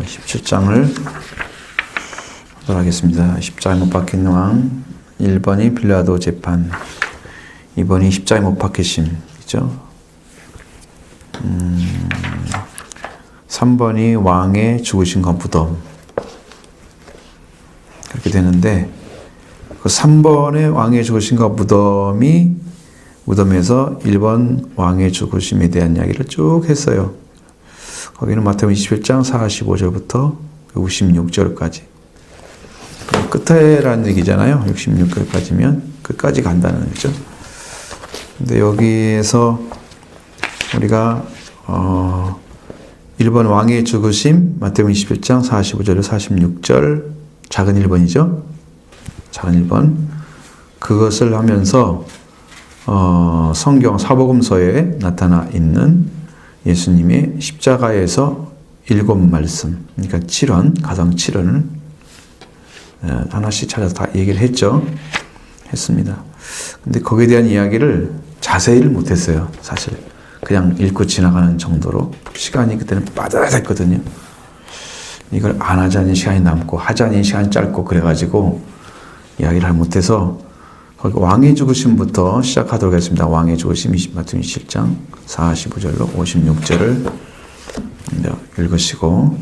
17장을 하도록 하겠습니다. 십자가에 못 박힌 왕, 1번이 빌라도 재판, 2번이 십자가에 못 박히심이죠. 3번이 왕의 죽으신 것 무덤. 그렇게 되는데, 그 3번의 왕의 죽으신 것 무덤에서 1번 왕의 죽으심에 대한 이야기를 쭉 했어요. 거기는 마태복음 21장 45절부터 66절까지. 끝에라는 얘기잖아요. 66절까지면 끝까지 간다는 거죠. 근데 여기에서 우리가 1번 왕의 죽으심, 마태복음 21장 45절에서 46절, 작은 1번이죠. 작은 1번. 그것을 하면서 성경 사복음서에 나타나 있는 예수님의 십자가에서 7말씀, 그러니까 7원, 가상 7원을 하나씩 찾아서 다 얘기를 했습니다. 근데 거기에 대한 이야기를 자세히를 못했어요. 사실 그냥 읽고 지나가는 정도로. 시간이 그때는 빠듯했거든요. 이걸 안 하자니 시간이 남고 하자니 시간이 짧고 그래가지고 이야기를 잘 못해서 거기 왕의 죽으심부터 시작하도록 하겠습니다. 왕의 죽으심, 마태복음 27장 45절로 56절을 읽으시고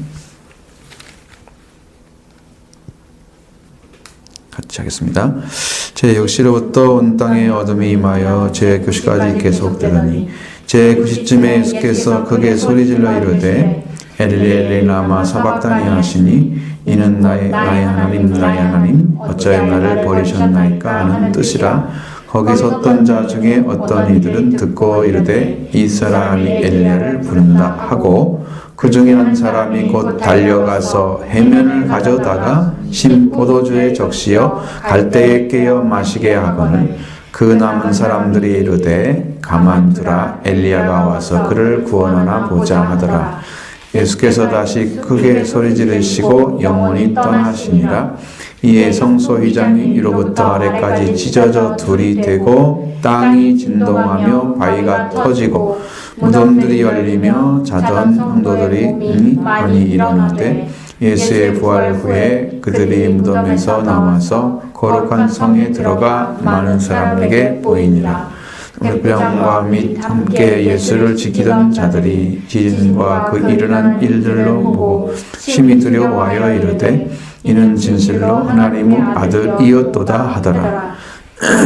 같이 하겠습니다. 제 역시로부터 온 땅에 어둠이 임하여 제 교시까지 계속되더니 제 9시쯤에 예수께서 크게 소리질러 이르되 엘리 엘리 라마 사박다니 하시니 이는 나의 하나님 나의 하나님 어찌하여 나를 버리셨나이까 하는 뜻이라. 거기 섰던 자 중에 어떤 이들은 듣고 이르되 이 사람이 엘리야를 부른다 하고 그 중에 한 사람이 곧 달려가서 해면을 가져다가 신 포도주에 적시어 갈대에 깨어 마시게 하거늘 그 남은 사람들이 이르되 가만두라 엘리야가 와서 그를 구원하나 보자 하더라. 예수께서 다시 크게 소리 지르시고 영원히 떠나시니라. 이에 성소휘장이 위로부터 아래까지 찢어져 둘이 되고 땅이 진동하며 바위가 터지고 무덤들이 열리며 자던 성도들이 많이 일어나되 예수의 부활 후에 그들이 무덤에서 나와서 거룩한 성에 들어가 많은 사람에게 보이니라. 병과 및 함께 예수를 지키던 자들이 지진과 그 일어난 일들로 보고 심히 두려워하여 이르되 이는 진실로 하나님의 아들이었도다 하더라.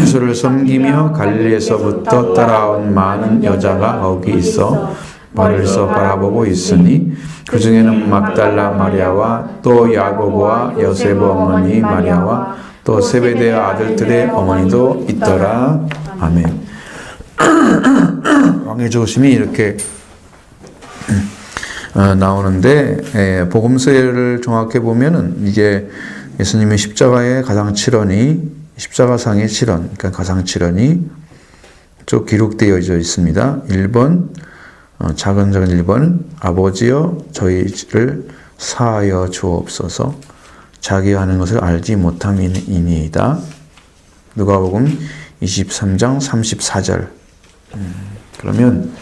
예수를 섬기며 갈릴리에서부터 따라온 많은 여자가 거기 있어 멀리서 바라보고 있으니 그 중에는 막달라 마리아와 또 야고보와 요셉 어머니 마리아와 또 세베대 아들들의 어머니도 있더라. 아멘. 왕의 죽으심이 이렇게 나오는데, 복음서를 정확히 보면은 이게 예수님의 십자가의 가상 7원이 십자가상의 7원, 그러니까 가상 7원이 쭉 기록되어 있습니다. 1번, 작은 1번, 아버지여 저희를 사하여 주옵소서. 자기가 하는 것을 알지 못함이니이다. 누가복음 23장 34절. 그러면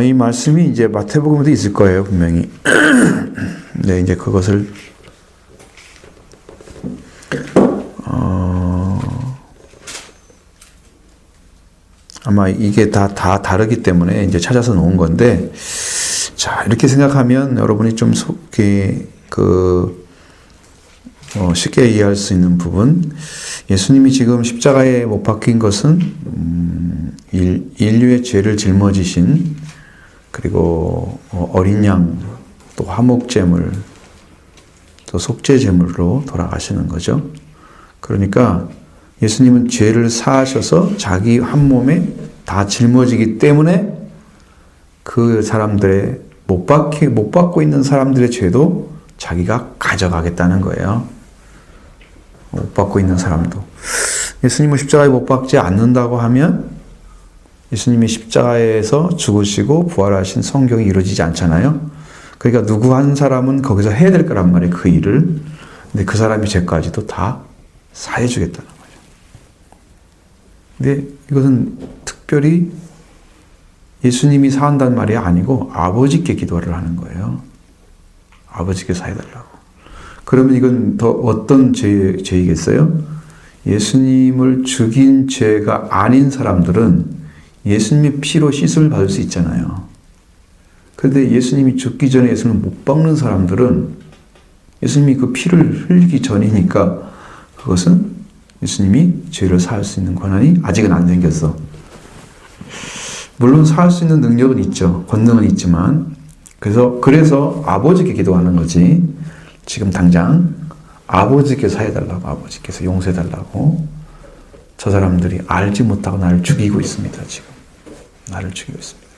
이 말씀이 이제 마태복음에도 있을 거예요, 분명히. 네, 이제 그것을 아마 이게 다 다르기 때문에 이제 찾아서 놓은 건데, 자, 이렇게 생각하면 여러분이 좀 쉽게 이해할 수 있는 부분, 예수님이 지금 십자가에 못 박힌 것은 인류의 죄를 짊어지신, 그리고 어린 양, 또 화목제물, 또 속죄제물로 돌아가시는 거죠. 그러니까 예수님은 죄를 사하셔서 자기 한 몸에 다 짊어지기 때문에 그 사람들의 못 받고 있는 사람들의 죄도 자기가 가져가겠다는 거예요. 못 받고 있는 사람도. 예수님은 십자가에 못 박지 않는다고 하면 예수님이 십자가에서 죽으시고 부활하신 성경이 이루어지지 않잖아요. 그러니까 누구 한 사람은 거기서 해야 될 거란 말이에요, 그 일을. 근데 그 사람이 죄까지도 다 사해주겠다는 거죠. 근데 이것은 특별히 예수님이 사한다는 말이 아니고 아버지께 기도를 하는 거예요. 아버지께 사해달라고. 그러면 이건 더 어떤 죄이겠어요? 예수님을 죽인 죄가 아닌 사람들은 예수님의 피로 씻음을 받을 수 있잖아요. 그런데 예수님이 죽기 전에 예수님을 못 박는 사람들은 예수님이 그 피를 흘리기 전이니까 그것은 예수님이 죄를 사할 수 있는 권한이 아직은 안 생겼어. 물론 사할 수 있는 능력은 있죠. 권능은 있지만 그래서 아버지께 기도하는 거지. 지금 당장 아버지께서 해달라고, 아버지께서 용서해달라고. 저 사람들이 알지 못하고 나를 죽이고 있습니다. 지금 나를 죽이고 있습니다.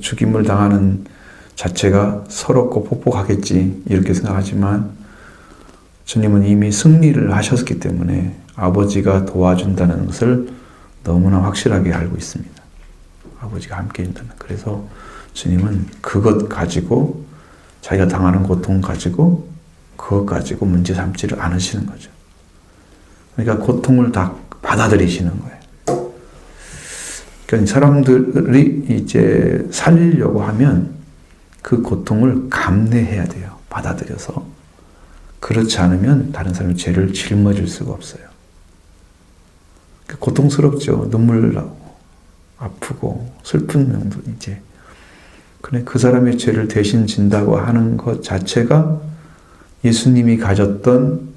죽임을 당하는 자체가 서럽고 폭폭하겠지 이렇게 생각하지만 주님은 이미 승리를 하셨기 때문에 아버지가 도와준다는 것을 너무나 확실하게 알고 있습니다. 아버지가 함께 해준다는. 그래서 주님은 그것 가지고 자기가 당하는 고통 가지고 그것 가지고 문제 삼지를 않으시는 거죠. 그러니까 고통을 다 받아들이시는 거예요. 그러니까 사람들이 이제 살리려고 하면 그 고통을 감내해야 돼요. 받아들여서. 그렇지 않으면 다른 사람의 죄를 짊어질 수가 없어요. 고통스럽죠. 눈물 나고 아프고 슬픈 명도 이제. 그래 그 사람의 죄를 대신 진다고 하는 것 자체가 예수님이 가졌던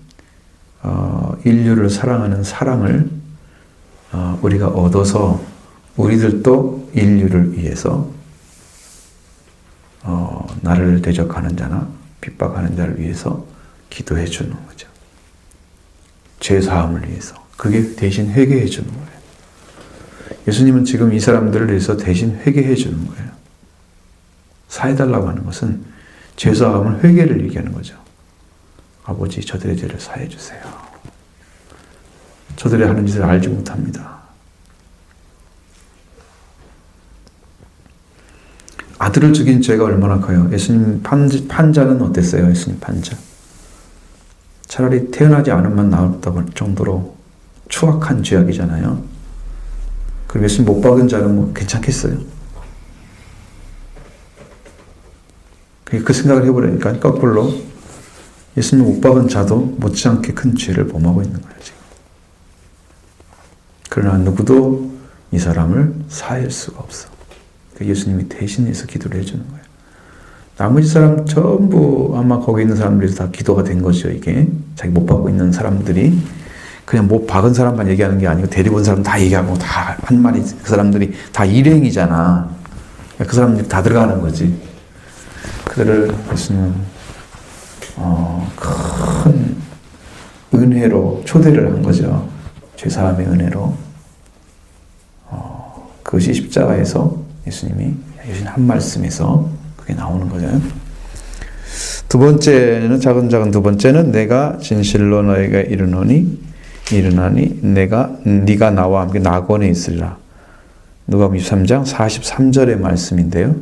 인류를 사랑하는 사랑을 우리가 얻어서 우리들도 인류를 위해서 나를 대적하는 자나 핍박하는 자를 위해서 기도해 주는 거죠. 죄 사함을 위해서. 그게 대신 회개해 주는 거예요. 예수님은 지금 이 사람들을 위해서 대신 회개해 주는 거예요. 사해달라고 하는 것은 죄 사함을 회개를 얘기하는 거죠. 아버지 저들의 죄를 사해 주세요. 저들의 하는 짓을 알지 못합니다. 아들을 죽인 죄가 얼마나 커요. 예수님 판자는 어땠어요? 예수님 판자. 차라리 태어나지 않으면 나왔다고 정도로 추악한 죄악이잖아요. 그럼 예수님 못 박은 자는 뭐 괜찮겠어요? 그 생각을 해보려니까 거꾸로 예수님 못 박은 자도 못지않게 큰 죄를 범하고 있는 거예요. 지금. 그러나 누구도 이 사람을 사할 수가 없어. 예수님이 대신해서 기도를 해주는 거예요. 나머지 사람 전부 아마 거기 있는 사람들이 다 기도가 된 거죠. 이게 자기 못 박고 있는 사람들이 그냥 못 박은 사람만 얘기하는 게 아니고 데리고 온 사람 다 얘기하고 다 한 마리 그 사람들이 다 일행이잖아. 그 사람들이 다 들어가는 거지. 그들을 예수님은 큰 은혜로 초대를 한 거죠. 죄사함의 은혜로. 그것이 십자가에서 예수님 한 말씀에서 그게 나오는 거죠. 두 번째는 작은 두 번째는 내가 진실로 너희가 이르나니 네가 나와 함께 낙원에 있으리라. 누가복음 23장 43절의 말씀인데요.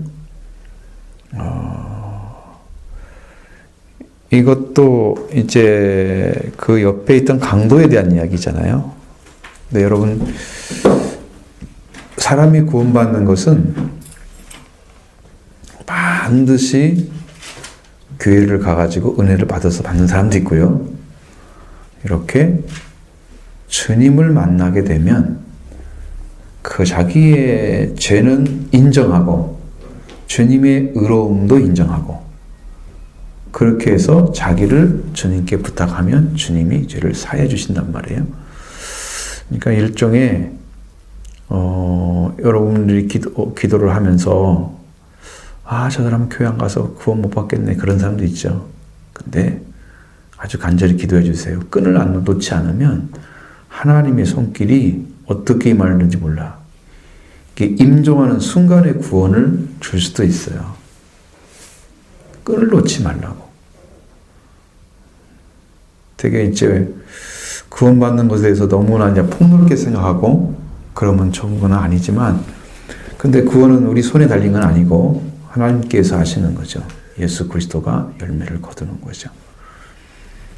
이것도 이제 그 옆에 있던 강도에 대한 이야기잖아요. 근데 여러분 사람이 구원받는 것은 반드시 교회를 가가지고 은혜를 받아서 받는 사람도 있고요. 이렇게 주님을 만나게 되면 그 자기의 죄는 인정하고 주님의 의로움도 인정하고 그렇게 해서 자기를 주님께 부탁하면 주님이 죄를 사해 주신단 말이에요. 그러니까 일종의 여러분들이 기도를 하면서 저 사람은 교회 안 가서 구원 못 받겠네 그런 사람도 있죠. 근데 아주 간절히 기도해 주세요. 끈을 놓지 않으면 하나님의 손길이 어떻게 임하는지 몰라. 이게 임종하는 순간에 구원을 줄 수도 있어요. 끈을 놓지 말라고. 되게 이제 구원받는 것에 대해서 너무나 이제 폭넓게 생각하고 그러면 좋은 건 아니지만 근데 구원은 우리 손에 달린 건 아니고 하나님께서 하시는 거죠. 예수 그리스도가 열매를 거두는 거죠.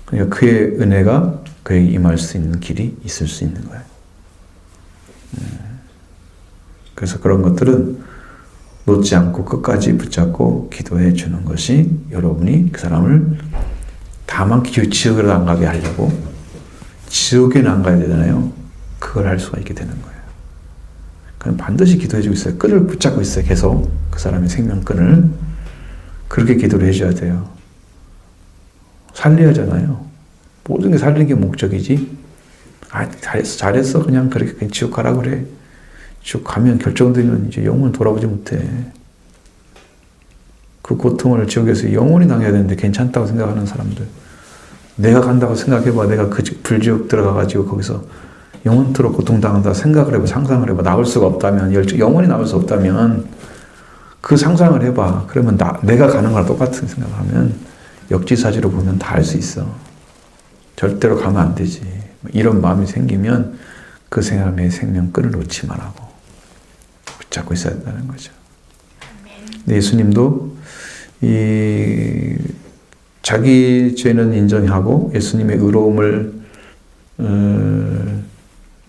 그러니까 그의 은혜가 그에게 임할 수 있는 길이 있을 수 있는 거예요. 그래서 그런 것들은 놓지 않고 끝까지 붙잡고 기도해 주는 것이 여러분이 그 사람을 다만 지옥으로 안 가게 하려고 지옥에는 안 가야 되잖아요. 그걸 할 수가 있게 되는 거예요. 그럼 반드시 기도해 주고 있어요. 끈을 붙잡고 있어요. 계속 그 사람의 생명끈을 그렇게 기도를 해줘야 돼요. 살려야 하잖아요. 모든 게 살리는 게 목적이지. 잘했어. 그냥 그렇게 그냥 지옥 가라 그래. 지옥 가면 결정되면 이제 영원히 돌아오지 못해. 그 고통을 지옥에서 영원히 당해야 되는데 괜찮다고 생각하는 사람들. 내가 간다고 생각해봐. 내가 그 불지옥 들어가가지고 거기서 영원토록 고통당한다 생각을 해봐. 상상을 해봐. 나올 수가 없다면, 영원히 나올 수 없다면 그 상상을 해봐. 그러면 내가 가는 거랑 똑같은 생각하면 역지사지로 보면 다 알 수 있어. 절대로 가면 안 되지. 이런 마음이 생기면 그 사람의 생명끈을 놓지 말라고 붙잡고 있어야 된다는 거죠. 근데 예수님도 자기 죄는 인정하고 예수님의 의로움을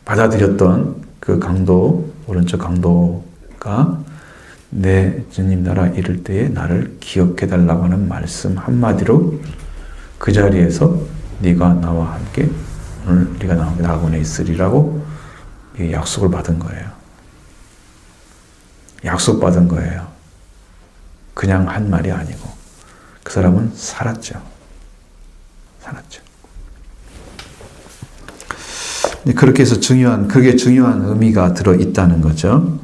받아들였던 그 강도, 오른쪽 강도가 내 주님 나라 이를 때에 나를 기억해 달라고 하는 말씀 한마디로 그 자리에서 네가 나와 함께 오늘 네가 나와 함께 낙원에 있으리라고 약속을 받은 거예요. 약속받은 거예요. 그냥 한 말이 아니고 그 사람은 살았죠. 살았죠. 그렇게 해서 그게 중요한 의미가 들어있다는 거죠.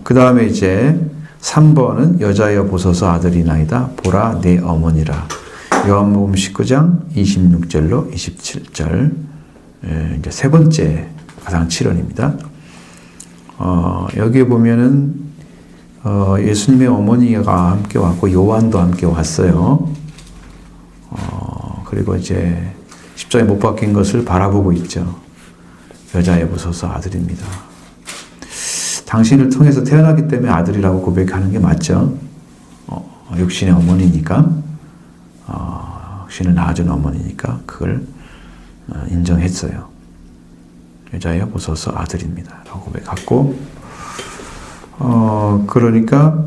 그 다음에 이제 3번은 여자여 보소서 아들이나이다. 보라 내 어머니라. 요한복음 19장 26절로 27절. 이제 세 번째 가상 7원입니다. 여기에 보면은 예수님의 어머니가 함께 왔고 요한도 함께 왔어요. 그리고 이제 십자가에 못 박힌 것을 바라보고 있죠. 여자여 보소서 아들입니다. 당신을 통해서 태어나기 때문에 아들이라고 고백하는 게 맞죠. 육신의 어머니니까, 육신을 낳아준 어머니니까 그걸 인정했어요. 여자여 보소서 아들입니다 라고 고백하고, 그러니까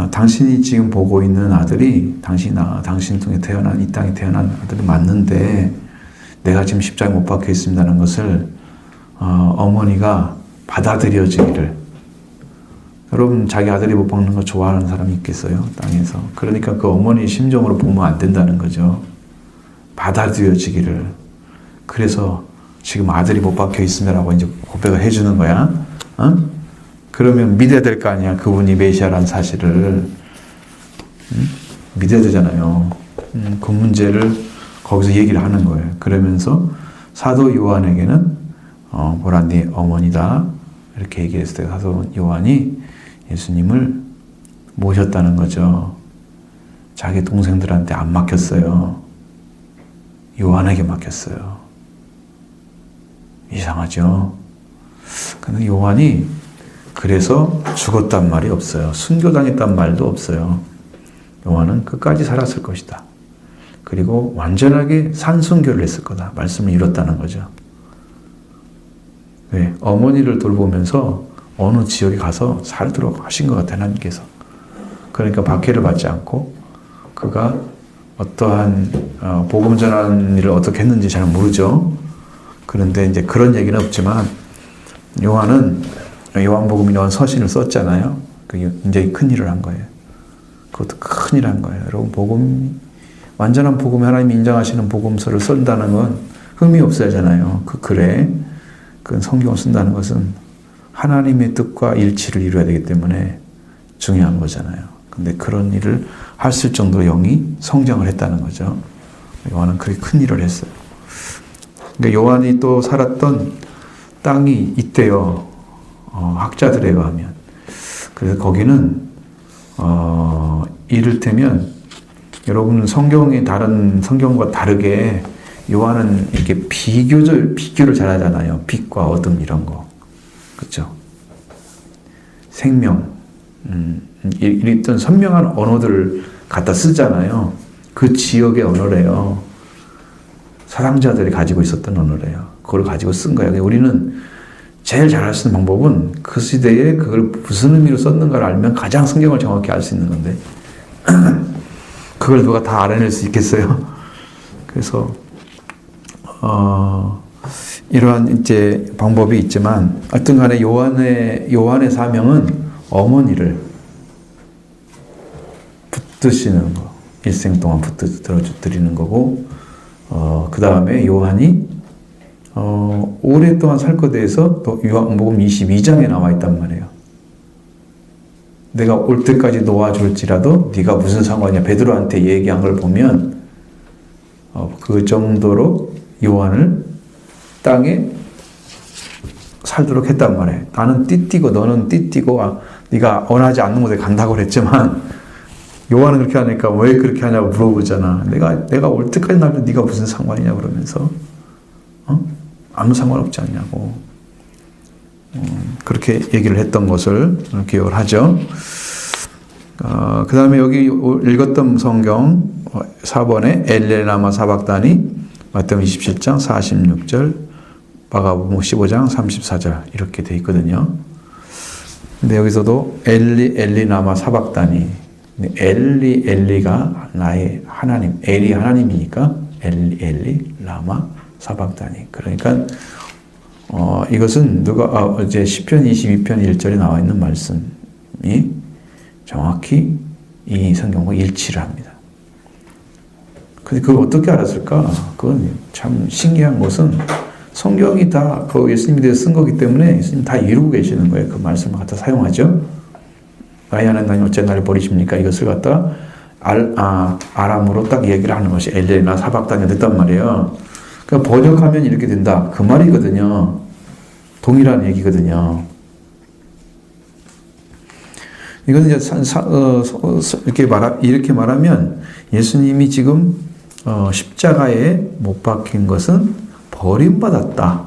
당신이 지금 보고 있는 아들이 당신 통해 태어난 이 땅에 태어난 아들이 맞는데 내가 지금 십자가에 못 박혀 있습니다는 것을 어머니가 받아들여지기를. 여러분 자기 아들이 못 박는 거 좋아하는 사람이 있겠어요? 땅에서. 그러니까 그 어머니 심정으로 보면 안 된다는 거죠. 받아들여지기를. 그래서 지금 아들이 못 박혀 있습니다라고 이제 고백을 해주는 거야. 그러면 믿어야 될 거 아니야. 그분이 메시아라는 사실을. 믿어야 되잖아요. 그 문제를 거기서 얘기를 하는 거예요. 그러면서 사도 요한에게는 보라 네 어머니다 이렇게 얘기했을 때 사도 요한이 예수님을 모셨다는 거죠. 자기 동생들한테 안 맡겼어요. 요한에게 맡겼어요. 이상하죠? 근데 요한이 그래서 죽었단 말이 없어요. 순교당했단 말도 없어요. 요한은 끝까지 살았을 것이다. 그리고 완전하게 산순교를 했을 거다. 말씀을 이뤘다는 거죠. 왜? 어머니를 돌보면서 어느 지역에 가서 살도록 하신 것 같아요. 하나님께서. 그러니까 박해를 받지 않고 그가 어떠한 복음 전하는 일을 어떻게 했는지 잘 모르죠. 그런데 이제 그런 얘기는 없지만 요한은 요한복음이라는 서신을 썼잖아요. 그게 굉장히 큰 일을 한 거예요. 그것도 큰 일을 한 거예요. 여러분 완전한 복음이 하나님이 인정하시는 복음서를 쓴다는 건 흥미 없어야잖아요. 그 글에 그 성경을 쓴다는 것은 하나님의 뜻과 일치를 이루어야 되기 때문에 중요한 거잖아요. 근데 그런 일을 했을 정도로 영이 성장을 했다는 거죠. 요한은 그렇게 큰 일을 했어요. 그러니까 요한이 또 살았던 땅이 있대요. 학자들에 의하면. 그래서 거기는 이를테면 여러분은 다른 성경과 다르게 요한은 이렇게 비교를 잘하잖아요. 빛과 어둠 이런 거. 그렇죠? 생명, 이랬던 선명한 언어들을 갖다 쓰잖아요. 그 지역의 언어래요. 사상자들이 가지고 있었던 언어래요. 그걸 가지고 쓴 거예요. 우리는 제일 잘할 수 있는 방법은 그 시대에 그걸 무슨 의미로 썼는가를 알면 가장 성경을 정확히 알 수 있는 건데 그걸 누가 다 알아낼 수 있겠어요? 그래서 이러한 이제 방법이 있지만 하여튼 간에 요한의 사명은 어머니를 붙드시는 거, 일생 동안 붙들어드리는 거고, 그 다음에 요한이 오랫동안 살 것에 대해서 또 요한복음 22장에 나와 있단 말이에요. 내가 올 때까지 놓아줄지라도 네가 무슨 상관이냐, 베드로한테 얘기한 걸 보면 그 정도로 요한을 땅에 살도록 했단 말이에요. 나는 띠띠고 너는 띠띠고 네가 원하지 않는 곳에 간다고 그랬지만 요한은 그렇게 하니까 왜 그렇게 하냐고 물어보잖아. 내가 올 때까지 나면 네가 무슨 상관이냐 그러면서 아무 상관없지 않냐고 그렇게 얘기를 했던 것을 기억을 하죠. 그 다음에 여기 읽었던 성경 4번에 엘레나마 사박다니 마태복음 27장 46절 마가복음 15장 34절 이렇게 돼 있거든요. 근데 여기서도 엘리나마 사박다니 엘리가 나의 하나님, 엘이 하나님이니까 엘리 라마 사박다니. 그러니까 이것은 이제 시편 22편 1절에 나와 있는 말씀이 정확히 이 성경과 일치를 합니다. 근데 그걸 어떻게 알았을까? 그건 참 신기한 것은 성경이 다 그 예수님에 대해서 쓴 거기 때문에 예수님 다 이루고 계시는 거예요. 그 말씀을 갖다 사용하죠. 나의 하나님 어째 나를 버리십니까? 이것을 갖다 아람으로 딱 얘기를 하는 것이 엘레나 사박단이 됐단 말이에요. 그러니까 번역하면 이렇게 된다. 그 말이거든요. 동일한 얘기거든요. 이건 이제 이렇게 말하면 예수님이 지금 십자가에 못 박힌 것은 버림받았다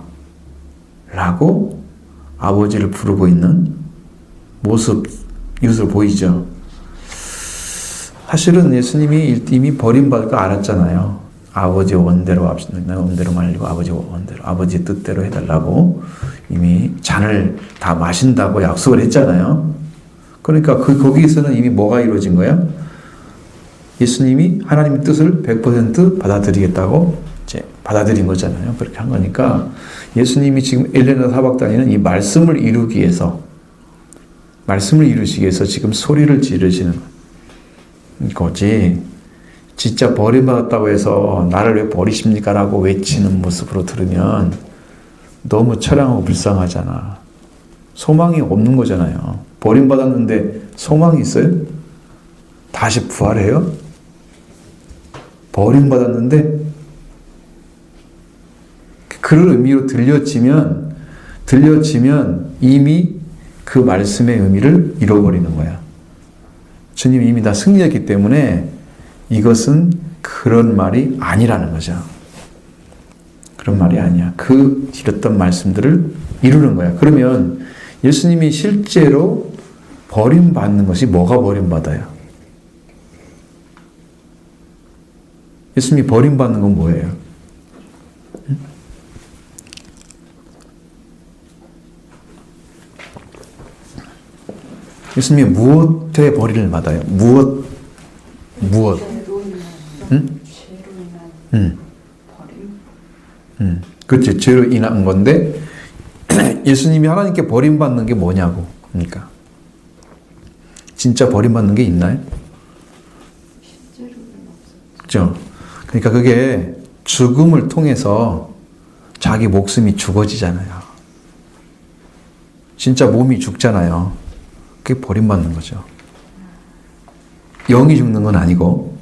라고 아버지를 부르고 있는 모습, 이것을 보이죠. 사실은 예수님이 이미 버림받을 거 알았잖아요. 아버지의 원대로 합시다. 내 원대로 말리고 아버지의 뜻대로 해달라고 이미 잔을 다 마신다고 약속을 했잖아요. 그러니까 거기에서는 이미 뭐가 이루어진 거야? 예수님이 하나님의 뜻을 100% 받아들이겠다고 이제 받아들인 거잖아요. 그렇게 한 거니까 예수님이 지금 엘레나 사박다니는 이 말씀을 이루기 위해서 말씀을 이루시기 위해서 지금 소리를 지르시는 거지. 진짜 버림받았다고 해서 나를 왜 버리십니까? 라고 외치는 모습으로 들으면 너무 처량하고 불쌍하잖아. 소망이 없는 거잖아요. 버림받았는데 소망이 있어요? 다시 부활해요? 버림받았는데 그런 의미로 들려지면 이미 그 말씀의 의미를 잃어버리는 거야. 주님이 이미 다 승리했기 때문에 이것은 그런 말이 아니라는 거죠. 그런 말이 아니야. 그 드렸던 말씀들을 이루는 거야. 그러면 예수님이 실제로 버림받는 것이 뭐가 버림받아요? 예수님이 버림받는 건 뭐예요? 예수님이 무엇에 버림을 받아요? 무엇? 응? 그렇지. 죄로 인한 건데 예수님이 하나님께 버림받는 게 뭐냐고. 그러니까 진짜 버림받는 게 있나요? 그렇죠. 그러니까 그게 죽음을 통해서 자기 목숨이 죽어지잖아요. 진짜 몸이 죽잖아요. 그게 버림받는 거죠. 영이 죽는 건 아니고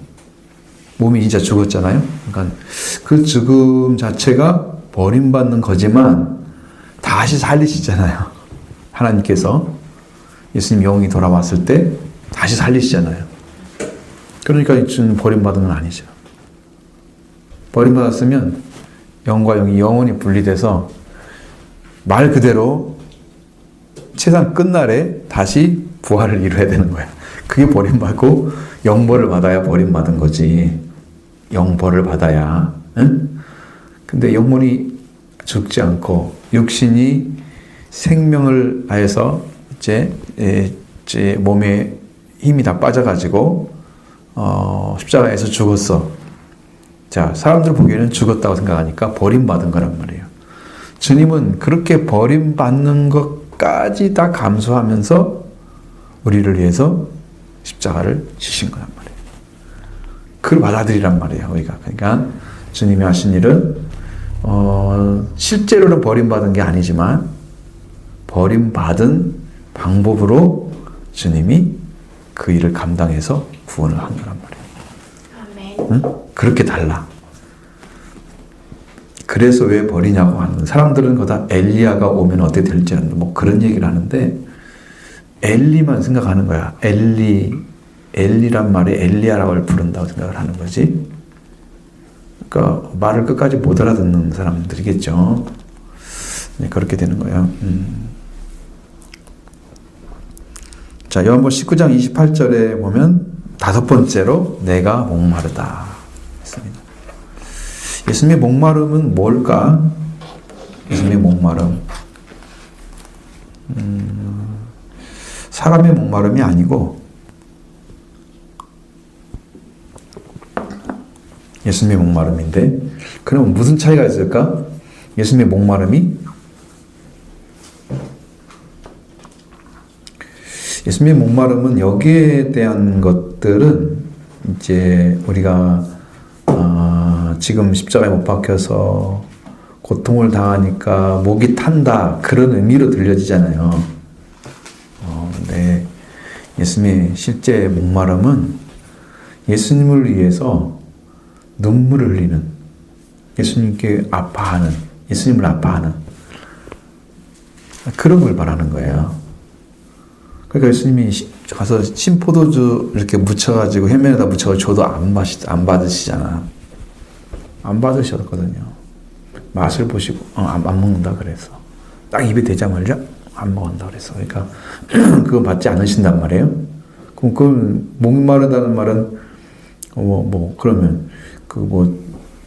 몸이 진짜 죽었잖아요. 그러니까 그 죽음 자체가 버림받는 거지만 다시 살리시잖아요. 하나님께서 예수님 영이 돌아왔을 때 다시 살리시잖아요. 그러니까 이쯤 버림받은 건 아니죠. 버림받았으면 영과 영이 영원히 분리돼서 말 그대로 세상 끝날에 다시 부활을 이루어야 되는 거야. 그게 버림받고 영벌을 받아야 버림받은 거지. 영벌을 받아야. 응? 근데 영혼이 죽지 않고 육신이 생명을 다해서 이제 몸에 힘이 다 빠져가지고 십자가에서 죽었어. 자, 사람들 보기에는 죽었다고 생각하니까 버림받은 거란 말이에요. 주님은 그렇게 버림받는 것까지 다 감수하면서 우리를 위해서 십자가를 지신 거란 말이에요. 그걸 받아들이란 말이에요, 우리가. 그러니까 주님이 하신 일은 실제로는 버림받은 게 아니지만 버림받은 방법으로 주님이 그 일을 감당해서 구원을 한 거란 말이에요. 응? 그렇게 달라. 그래서 왜 버리냐고 하는, 사람들은 거다 엘리야가 오면 어떻게 될지 뭐 그런 얘기를 하는데, 엘리만 생각하는 거야. 엘리란 말이 엘리야라고 부른다고 생각을 하는 거지. 그러니까 말을 끝까지 못 알아듣는 사람들이겠죠. 네, 그렇게 되는 거예요. 자, 요한복음 19장 28절에 보면 다섯 번째로 내가 목마르다 했습니다. 예수님의 목마름은 뭘까? 예수님의 목마름, 사람의 목마름이 아니고 예수님의 목마름인데, 그럼 무슨 차이가 있을까? 예수님의 목마름이, 예수님의 목마름은 여기에 대한 것들은 이제 우리가 지금 십자가에 못 박혀서 고통을 당하니까 목이 탄다, 그런 의미로 들려지잖아요. 근데 예수님의 실제 목마름은 예수님을 위해서 눈물을 흘리는, 예수님께 아파하는, 예수님을 아파하는 그런 걸 말하는 거예요. 그러니까 예수님이 가서 신포도주 이렇게 묻혀가지고 해면에다 묻혀가지고 줘도 안 받으시잖아. 안 받으셨거든요. 맛을 보시고 안 먹는다 그래서 딱 입에 대자마자 안 먹는다 그래서, 그러니까 그거 받지 않으신단 말이에요. 그럼 그건 목마르다는 말은 그러면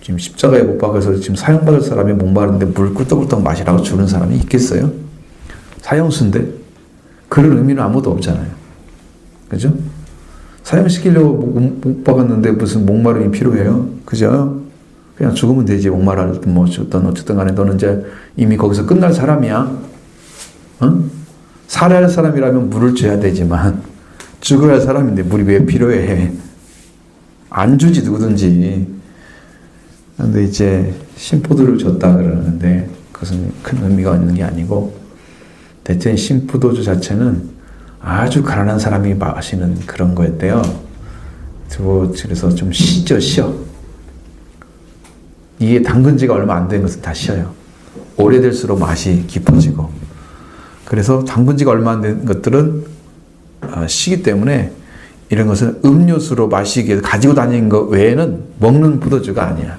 지금 십자가에 못 박아서 지금 사형받을 사람이 목마른데 물 꿀떡꿀떡 마시라고 주는 사람이 있겠어요? 사형수인데 그런 의미는 아무도 없잖아요. 그죠? 사형시키려고 못 박았는데 무슨 목마름이 필요해요? 그죠? 그냥 죽으면 되지. 목마르든 어쨌든 간에 너는 이제 이미 거기서 끝날 사람이야. 응? 살아야 할 사람이라면 물을 줘야 되지만 죽어야 할 사람인데 물이 왜 필요해? 안 주지, 누구든지. 그런데 이제 신포도를 줬다 그러는데 그것은 큰 의미가 있는 게 아니고, 대체 신포도주 자체는 아주 가난한 사람이 마시는 그런 거였대요. 그래서 좀 쉬어. 이게 담근 지가 얼마 안 된 것은 다 쉬어요. 오래될수록 맛이 깊어지고. 그래서 담근 지가 얼마 안 된 것들은 쉬기 때문에 이런 것은 음료수로 마시기 위해서 가지고 다니는 것 외에는 먹는 포도주가 아니야.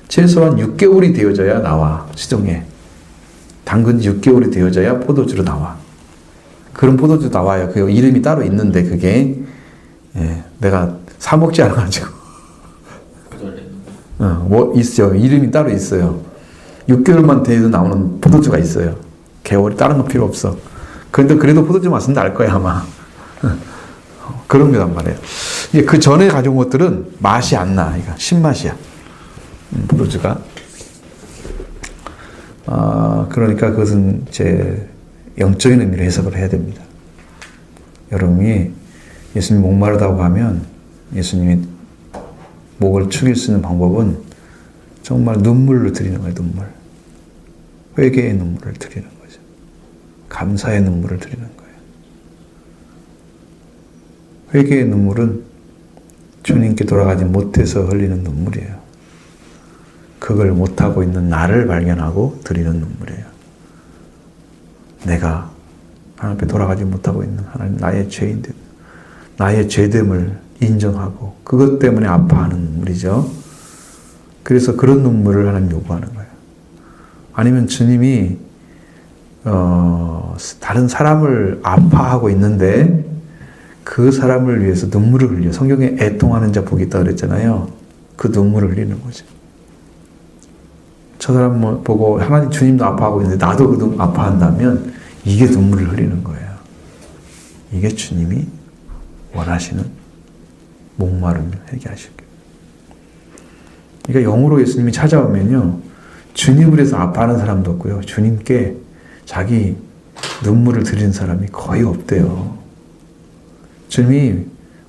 최소한 6개월이 되어져야 나와, 시중에. 담근 지 6개월이 되어져야 포도주로 나와. 그런 포도주 나와요. 그 이름이 따로 있는데 그게 내가 사 먹지 않아가지고 있어요. 이름이 따로 있어요. 6개월만 돼도 나오는 포도주가 있어요. 개월이 다른 거 필요 없어. 그런데 그래도 포도주 맛은 날 거야 아마. 그런 거란 말이에요. 이게 그 전에 가져온 것들은 맛이 안 나. 이거 신맛이야. 포도주가. 그러니까 그것은 제 영적인 의미로 해석을 해야 됩니다. 여러분이 예수님이 목마르다고 하면 예수님이 목을 축일 수 있는 방법은 정말 눈물을 드리는 거예요. 눈물. 회개의 눈물을 드리는 거죠. 감사의 눈물을 드리는 거예요. 회개의 눈물은 주님께 돌아가지 못해서 흘리는 눈물이에요. 그걸 못하고 있는 나를 발견하고 드리는 눈물이에요. 내가 하나님 앞에 돌아가지 못하고 있는 하나님, 나의 죄인들, 나의 죄됨을 인정하고 그것 때문에 아파하는 눈물이죠. 그래서 그런 눈물을 하나님 요구하는 거예요. 아니면 주님이 다른 사람을 아파하고 있는데 그 사람을 위해서 눈물을 흘려. 성경에 애통하는 자 복이 있다고 그랬잖아요. 그 눈물을 흘리는 거죠. 저 사람 보고 하나님 주님도 아파하고 있는데 나도 그 아파한다면 이게 눈물을 흘리는 거예요. 이게 주님이 원하시는 목마름을 해결하실 거예요. 그러니까 영으로 예수님이 찾아오면요, 주님을 위해서 아파하는 사람도 없고요, 주님께 자기 눈물을 드리는 사람이 거의 없대요. 주님이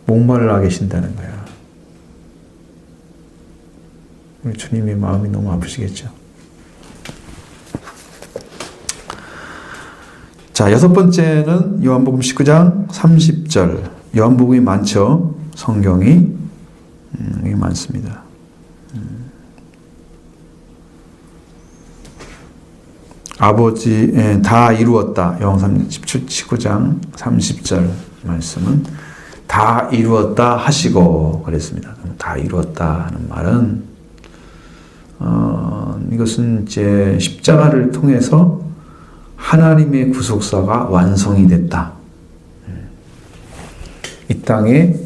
목말라 계신다는 거야. 우리 주님의 마음이 너무 아프시겠죠. 자, 여섯 번째는 요한복음 19장 30절. 요한복음이 많죠. 성경이 많습니다. 아버지 다 이루었다. 요한 19장 30절 말씀은 다 이루었다 하시고 그랬습니다. 다 이루었다 하는 말은 이것은 이제 십자가를 통해서 하나님의 구속사가 완성이 됐다. 이 땅에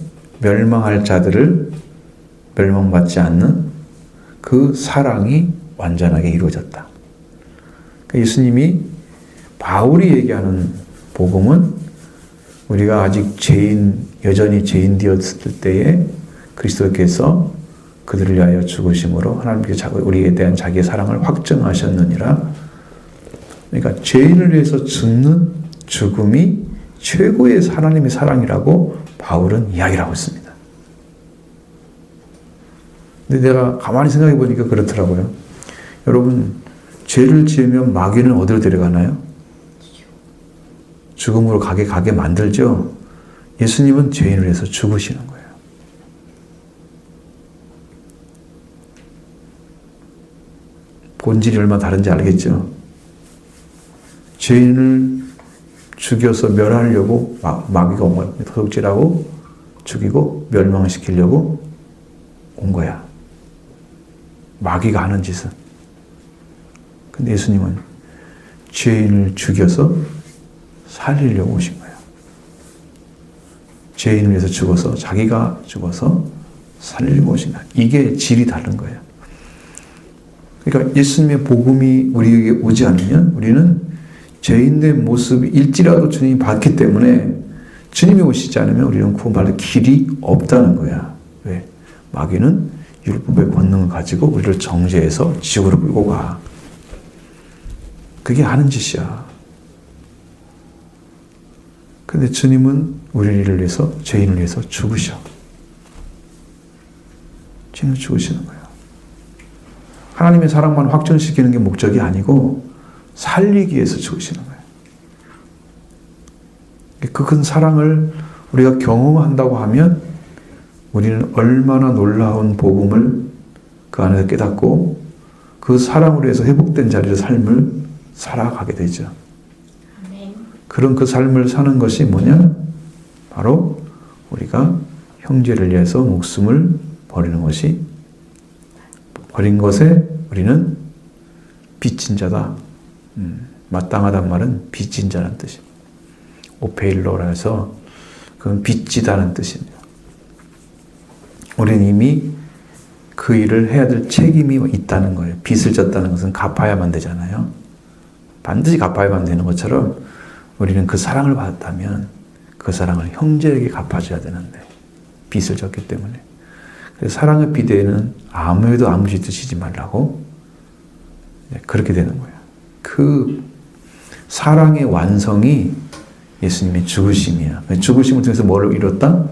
멸망할 자들을 멸망받지 않는 그 사랑이 완전하게 이루어졌다. 그러니까 예수님이 바울이 얘기하는 복음은 우리가 아직 여전히 죄인 되었을 때에 그리스도께서 그들을 위하여 죽으심으로 하나님께서 우리에 대한 자기의 사랑을 확증하셨느니라. 그러니까 죄인을 위해서 죽는 죽음이 최고의 하나님의 사랑이라고 바울은 이야기를 하고 있습니다. 근데 내가 가만히 생각해 보니까 그렇더라고요. 여러분, 죄를 지으면 마귀는 어디로 데려가나요? 죽음으로 가게 만들죠. 예수님은 죄인을 위해서 죽으시는 거예요. 본질이 얼마나 다른지 알겠죠? 죄인을 죽여서 멸하려고 마귀가 온 거예요. 도둑질하고 죽이고 멸망시키려고 온 거야. 마귀가 하는 짓은. 근데 예수님은 죄인을 죽여서 살리려고 오신 거예요. 죄인을 위해서 죽어서 자기가 죽어서 살리려고 오신 거예요. 이게 질이 다른 거예요. 그러니까 예수님의 복음이 우리에게 오지 않으면 우리는 죄인의 모습이 일지라도 주님이 봤기 때문에 주님이 오시지 않으면 우리는 구원받을 길이 없다는 거야. 왜? 마귀는 율법의 권능을 가지고 우리를 정죄해서 지옥으로 끌고 가. 그게 하는 짓이야. 근데 주님은 우리를 위해서, 죄인을 위해서 죽으셔. 죄인을 죽으시는 거야. 하나님의 사랑만 확증시키는 게 목적이 아니고 살리기 위해서 죽으시는 거예요. 그 큰 사랑을 우리가 경험한다고 하면 우리는 얼마나 놀라운 복음을 그 안에서 깨닫고 그 사랑으로 해서 회복된 자리의 삶을 살아가게 되죠. 그런 그 삶을 사는 것이 뭐냐? 바로 우리가 형제를 위해서 목숨을 버리는 것이, 버린 것에 우리는 빚진 자다. 마땅하단 말은 빚진 자라는 뜻입니다. 오페일로라 해서 그건 빚지다는 뜻입니다. 우리는 이미 그 일을 해야 될 책임이 있다는 거예요. 빚을 졌다는 것은 갚아야만 되잖아요. 반드시 갚아야만 되는 것처럼 우리는 그 사랑을 받았다면 그 사랑을 형제에게 갚아줘야 되는데 빚을 졌기 때문에. 그래서 사랑의 비대에는 아무에도 아무 짓도 지지 말라고 그렇게 되는 거예요. 그 사랑의 완성이 예수님의 죽으심이야. 죽으심을 통해서 뭘 이뤘다?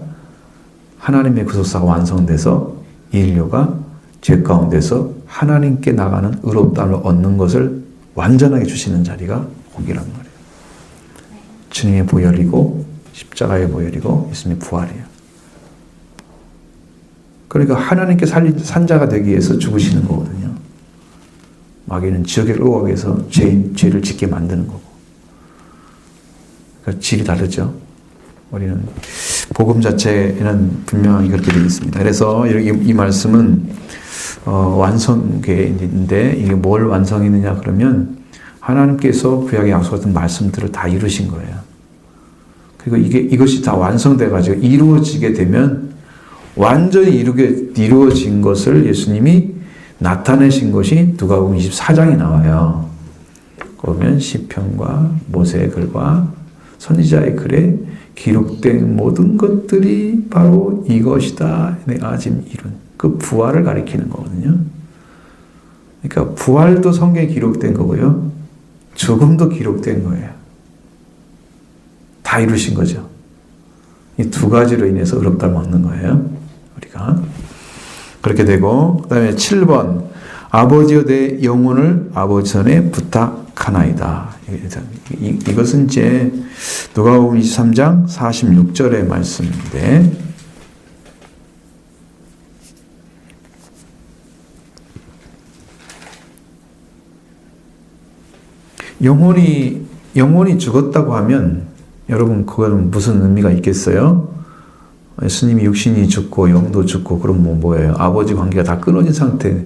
하나님의 구속사가 완성돼서 인류가 죄 가운데서 하나님께 나가는 의롭다함을 얻는 것을 완전하게 주시는 자리가 거기란 말이에요. 주님의 보혈이고 십자가의 보혈이고 예수님의 부활이에요. 그러니까 하나님께 산 자가 되기 위해서 죽으시는 거거든요. 마귀는 지옥에 끌고 가기 위해서 죄를 짓게 만드는 거고. 그러니까 질이 다르죠. 우리는 복음 자체에는 분명히 그렇게 되어 있습니다. 그래서 이 말씀은 완성계인데 이게 뭘 완성했느냐 그러면 하나님께서 구약의 약속했던 말씀들을 다 이루신 거예요. 그리고 이것이 다 완성돼 가지고 이루어지게 되면 완전히 이루어진 것을 예수님이 나타내신 것이 누가복음 24장에 나와요. 보면 시편과 모세의 글과 선지자의 글에 기록된 모든 것들이 바로 이것이다. 내가 지금 이룬 그 부활을 가리키는 거거든요. 그러니까 부활도 성경에 기록된 거고요. 죽음도 기록된 거예요. 다 이루신 거죠. 이 두 가지로 인해서 의롭다를 먹는 거예요. 우리가. 그렇게 되고 그 다음에 7번 아버지여 내 영혼을 아버지 손에 부탁하나이다. 이것은 이제 누가복음 23장 46절의 말씀인데 영혼이 죽었다고 하면 여러분 그건 무슨 의미가 있겠어요? 예수님이 육신이 죽고 영도 죽고 그럼 뭐예요? 아버지 관계가 다 끊어진 상태.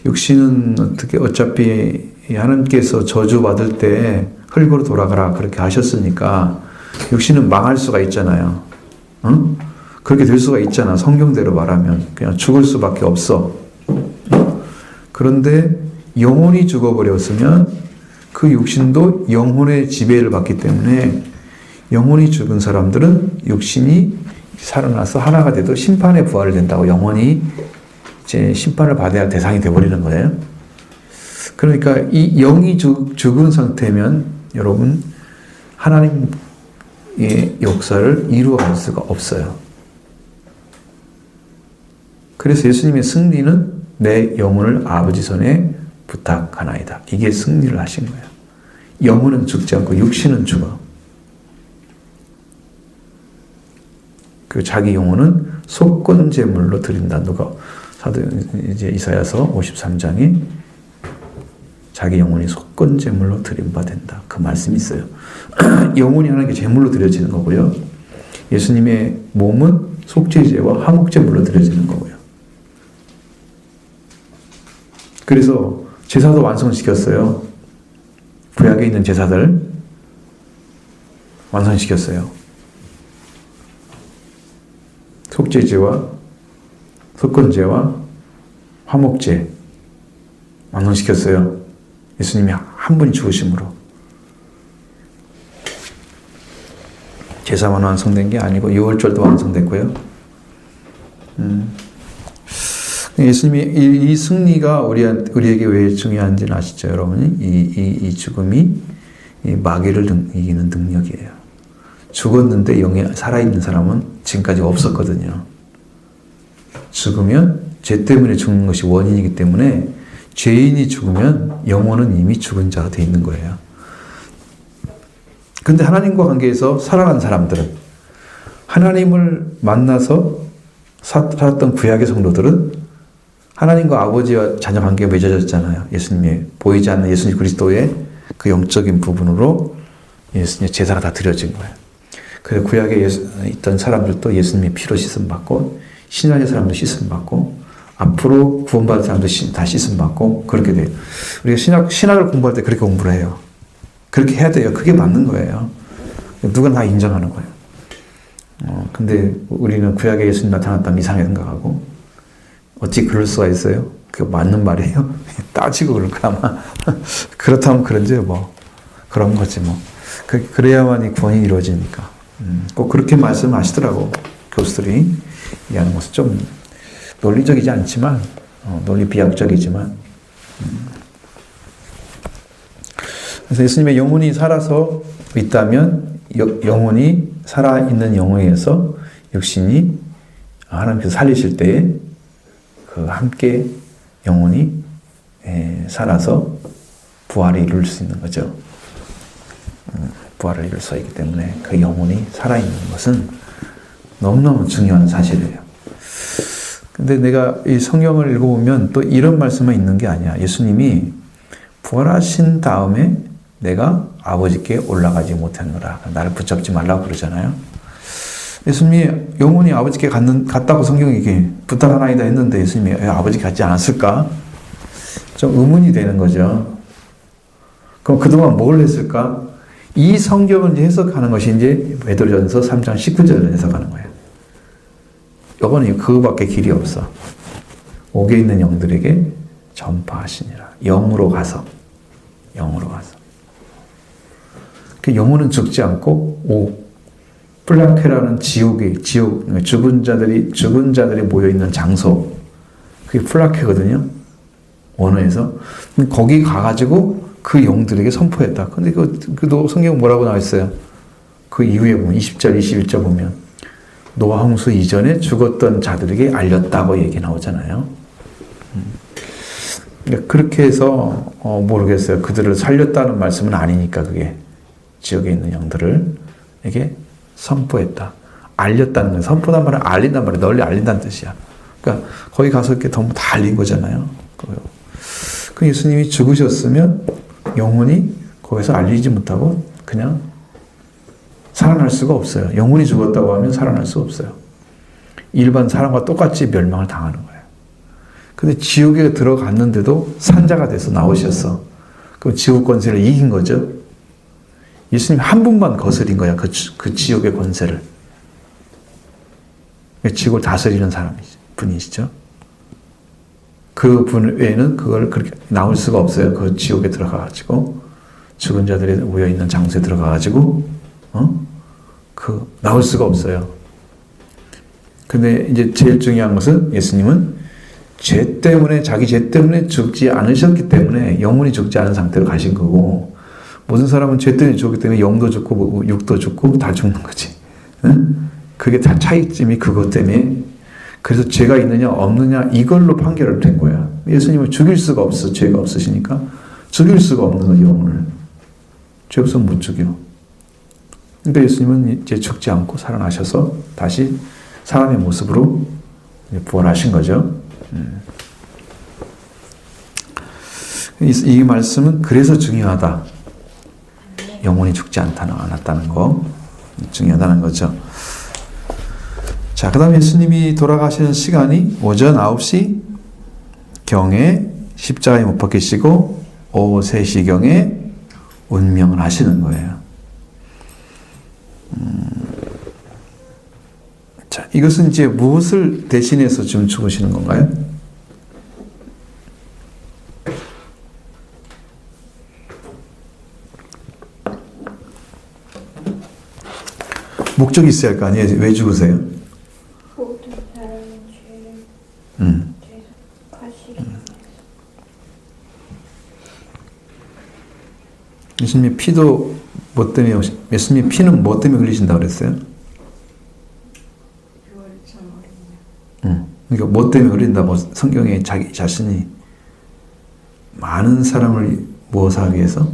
육신은 어차피 하나님께서 저주받을 때 흙으로 돌아가라 그렇게 하셨으니까 육신은 망할 수가 있잖아요. 응? 그렇게 될 수가 있잖아. 성경대로 말하면 그냥 죽을 수밖에 없어. 그런데 영혼이 죽어버렸으면 그 육신도 영혼의 지배를 받기 때문에 영혼이 죽은 사람들은 육신이 살아나서 하나가 돼도 심판에 부활을 된다고 영혼이 이제 심판을 받아야 할 대상이 되어버리는 거예요. 그러니까 이 영이 죽은 상태면 여러분 하나님의 역사를 이루어갈 수가 없어요. 그래서 예수님의 승리는 내 영혼을 아버지 손에 부탁하나이다. 이게 승리를 하신 거예요. 영혼은 죽지 않고 육신은 죽어. 그 자기 영혼은 속건 제물로 드린다. 누가 사도 이제 이사야서 53장에 자기 영혼이 속건 제물로 드림받는다. 그 말씀이 있어요. 영혼이 하나님께 제물로 드려지는 거고요. 예수님의 몸은 속죄제와 화목제물로 드려지는 거고요. 그래서 제사도 완성시켰어요. 구약에 있는 제사들 완성시켰어요. 속죄제와 속건제와 화목제 완성시켰어요. 예수님이 한 분이 죽으심으로. 제사만 완성된 게 아니고 유월절도 완성됐고요. 예수님이 이 승리가 우리에게 왜 중요한지는 아시죠, 여러분이? 이 죽음이 이 마귀를 이기는 능력이에요. 죽었는데 영에 살아있는 사람은 지금까지 없었거든요. 죽으면 죄 때문에 죽는 것이 원인이기 때문에 죄인이 죽으면 영혼은 이미 죽은 자가 되어 있는 거예요. 근데 하나님과 관계에서 살아난 사람들은 하나님을 만나서 살았던 구약의 성도들은 하나님과 아버지와 자녀 관계가 맺어졌잖아요. 예수님의 보이지 않는 예수님 그리스도의 그 영적인 부분으로 예수님의 제사가 다 드려진 거예요. 그래서 구약에 있던 사람들도 예수님의 피로 씻음 받고 신약의 사람도 씻음 받고 앞으로 구원받을 사람도 다 씻음 받고 그렇게 돼요. 우리가 신학을 공부할 때 그렇게 공부를 해요. 그렇게 해야 돼요. 그게 맞는 거예요. 누구나 다 인정하는 거예요. 근데 우리는 구약에 예수님 나타났다면 이상하게 생각하고 어찌 그럴 수가 있어요? 그게 맞는 말이에요? 따지고 그럴 거 아마. 그렇다면 그런지 뭐 그런 거지 뭐. 그래야만이 구원이 이루어지니까. 꼭 그렇게 말씀하시더라고. 교수들이 얘기하는 것은 좀 논리적이지 않지만 논리 비약적이지만 그래서 예수님의 영혼이 살아서 있다면 영혼이 살아있는 영혼에서 육신이 하나님께서 살리실 때에 그 함께 영혼이 살아서 부활을 이룰 수 있는 거죠. 부활을 이룰 수 있기 때문에 그 영혼이 살아있는 것은 너무너무 중요한 사실이에요. 근데 내가 이 성경을 읽어보면 또 이런 말씀만 있는 게 아니야. 예수님이 부활하신 다음에 내가 아버지께 올라가지 못하노라. 나를 붙잡지 말라고 그러잖아요. 예수님이 영혼이 아버지께 갔다고 성경이 이렇게 부탁하나이다 했는데 예수님이 아버지께 갔지 않았을까? 좀 의문이 되는 거죠. 그럼 그동안 뭘 했을까? 이 성경을 해석하는 것이 이제 베드로전서 3장 19절을 해석하는 거예요. 이거는 그거밖에 길이 없어. 옥에 있는 영들에게 전파하시니라. 영으로 가서. 그 영혼은 죽지 않고 플라케라는 지옥, 죽은 자들이 모여 있는 장소. 그게 플라케거든요. 원어에서. 거기 가가지고 그 영들에게 선포했다. 근데 그 성경 뭐라고 나와 있어요? 그 이후에 보면 20절, 21절 보면 노아 홍수 이전에 죽었던 자들에게 알렸다고 얘기 나오잖아요. 그렇게 해서 모르겠어요. 그들을 살렸다는 말씀은 아니니까 그게 지역에 있는 영들에게 선포했다. 알렸다는 거예요. 선포란 말은 알린단 말이에요. 널리 알린다는 뜻이야. 그러니까 거기 가서 이렇게 다 알린 거잖아요. 그 예수님이 죽으셨으면 영혼이 거기서 알리지 못하고 그냥 살아날 수가 없어요. 영혼이 죽었다고 하면 살아날 수 없어요. 일반 사람과 똑같이 멸망을 당하는 거예요. 근데 지옥에 들어갔는데도 산자가 돼서 나오셨어. 그럼 지옥 권세를 이긴 거죠. 예수님 한 분만 거스린 거야. 그 지옥의 권세를. 지옥을 다스리는 분이시죠. 그 분 외에는 그걸 그렇게 나올 수가 없어요. 그 지옥에 들어가가지고 죽은 자들이 모여 있는 장소에 들어가가지고 나올 수가 없어요. 근데 이제 제일 중요한 것은 예수님은 자기 죄 때문에 죽지 않으셨기 때문에 영혼이 죽지 않은 상태로 가신 거고, 모든 사람은 죄 때문에 죽기 때문에 영도 죽고 육도 죽고 다 죽는 거지. 그게 다 차이점이 그것 때문에. 그래서 죄가 있느냐 없느냐 이걸로 판결을 된 거야. 예수님은 죽일 수가 없어. 죄가 없으시니까 죽일 수가 없는 거죠. 영혼을. 죄 없으면 못 죽여. 그러니까 예수님은 이제 죽지 않고 살아나셔서 다시 사람의 모습으로 부활하신 거죠. 이 말씀은 그래서 중요하다. 영혼이 죽지 않았다는 거 중요하다는 거죠. 자, 그 다음에 예수님이 돌아가시는 시간이 오전 9시 경에 십자가에 못 박히시고 오후 3시 경에 운명을 하시는 거예요. 자, 이것은 이제 무엇을 대신해서 지금 죽으시는 건가요? 목적이 있어야 할 거 아니에요? 왜 죽으세요? 모든 사람의 죄를 가시기 위해서. 예수님의 피도 뭐 때문에, 예수님의 피는 뭐 때문에 흘리신다고 그랬어요? 그러니까 뭐 때문에 흘린다고 성경에 자기 자신이 많은 사람을 무엇 하기 위해서?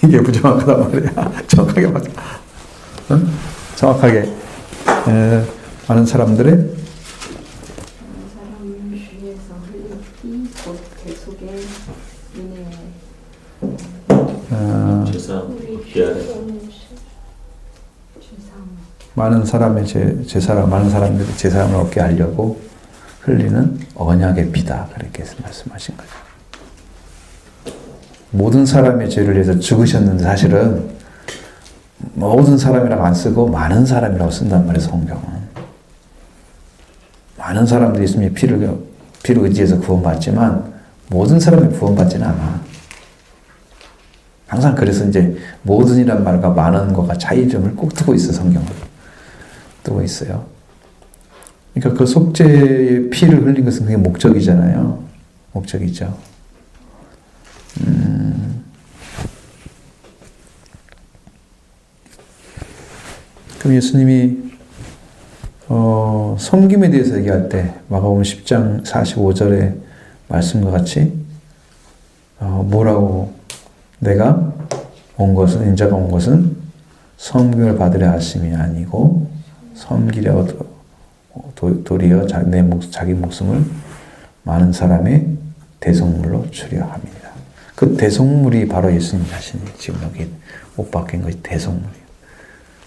이게 부정확하단 말이야. 정확하게 맞아. 정확하게 많은 사람들의 사람을 위해서 흘린 피, 곧 계속의 은혜. 죄상 피하래. 많은 사람의 많은 사람들이 제사함을 얻게 하려고 흘리는 언약의 피다. 그렇게 말씀하신 거죠. 모든 사람의 죄를 위해서 죽으셨는데 사실은 모든 사람이라고 안 쓰고 많은 사람이라고 쓴단 말이에요. 성경은. 많은 사람들이 예수님의 피를 의지해서 구원받지만 모든 사람이 구원받지는 않아. 항상 그래서 이제 모든이란 말과 많은 거가 차이점을 꼭 두고 있어. 성경은. 두고 있어요. 그러니까 그 속죄의 피를 흘린 것은 그게 목적이잖아요. 목적이죠. 그럼 예수님이 섬김에 대해서 얘기할 때 마가복음 10장 45절의 말씀과 같이 뭐라고 내가 인자가 온 것은 섬김을 받으려 하심이 아니고 섬기려 도리어 자기 목숨을 많은 사람의 대속물로 주려 합니다. 그 대속물이 바로 예수님 자신이 지금 여기 못 박힌 것이 대속물이에요.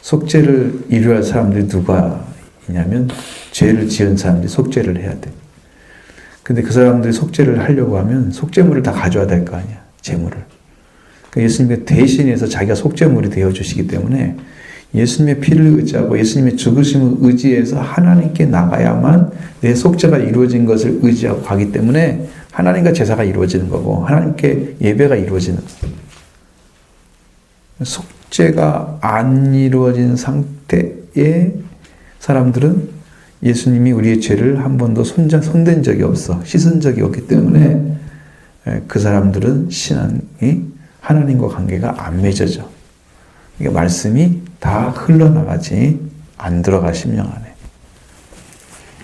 속죄를 이루어야 할 사람들이 누가 있냐면 죄를 지은 사람들이 속죄를 해야 돼. 근데 그 사람들이 속죄를 하려고 하면 속죄물을 다 가져와야 될 거 아니야. 제물을. 그러니까 예수님이 대신해서 자기가 속죄물이 되어주시기 때문에 예수님의 피를 의지하고 예수님의 죽으심을 의지해서 하나님께 나가야만 내 속죄가 이루어진 것을 의지하고 가기 때문에 하나님과 제사가 이루어지는 거고 하나님께 예배가 이루어지는 거예요. 속죄가 안 이루어진 상태의 사람들은 예수님이 우리의 죄를 한 번도 손댄 적이 없어. 씻은 적이 없기 때문에 그 사람들은 신앙이 하나님과 관계가 안 맺어져. 이게 말씀이 다 흘러나가지 안 들어가 심령 안에.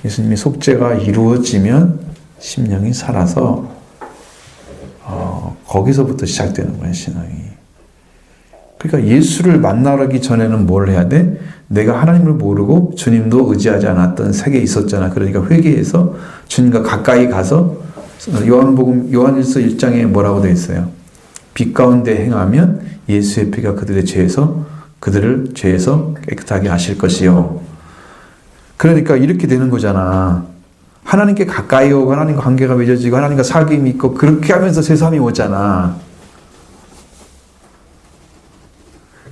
예수님이 속죄가 이루어지면 심령이 살아서 거기서부터 시작되는 거예요, 신앙이. 그러니까 예수를 만나기 전에는 뭘 해야 돼? 내가 하나님을 모르고 주님도 의지하지 않았던 세계에 있었잖아. 그러니까 회개해서 주님과 가까이 가서 요한일서 1장에 뭐라고 되어 있어요? 빛 가운데 행하면 예수의 피가 그들의 그들을 죄에서 깨끗하게 하실 것이요. 그러니까 이렇게 되는 거잖아. 하나님께 가까이 오고 하나님과 관계가 맺어지고 하나님과 사귐이 있고 그렇게 하면서 새 삶이 오잖아.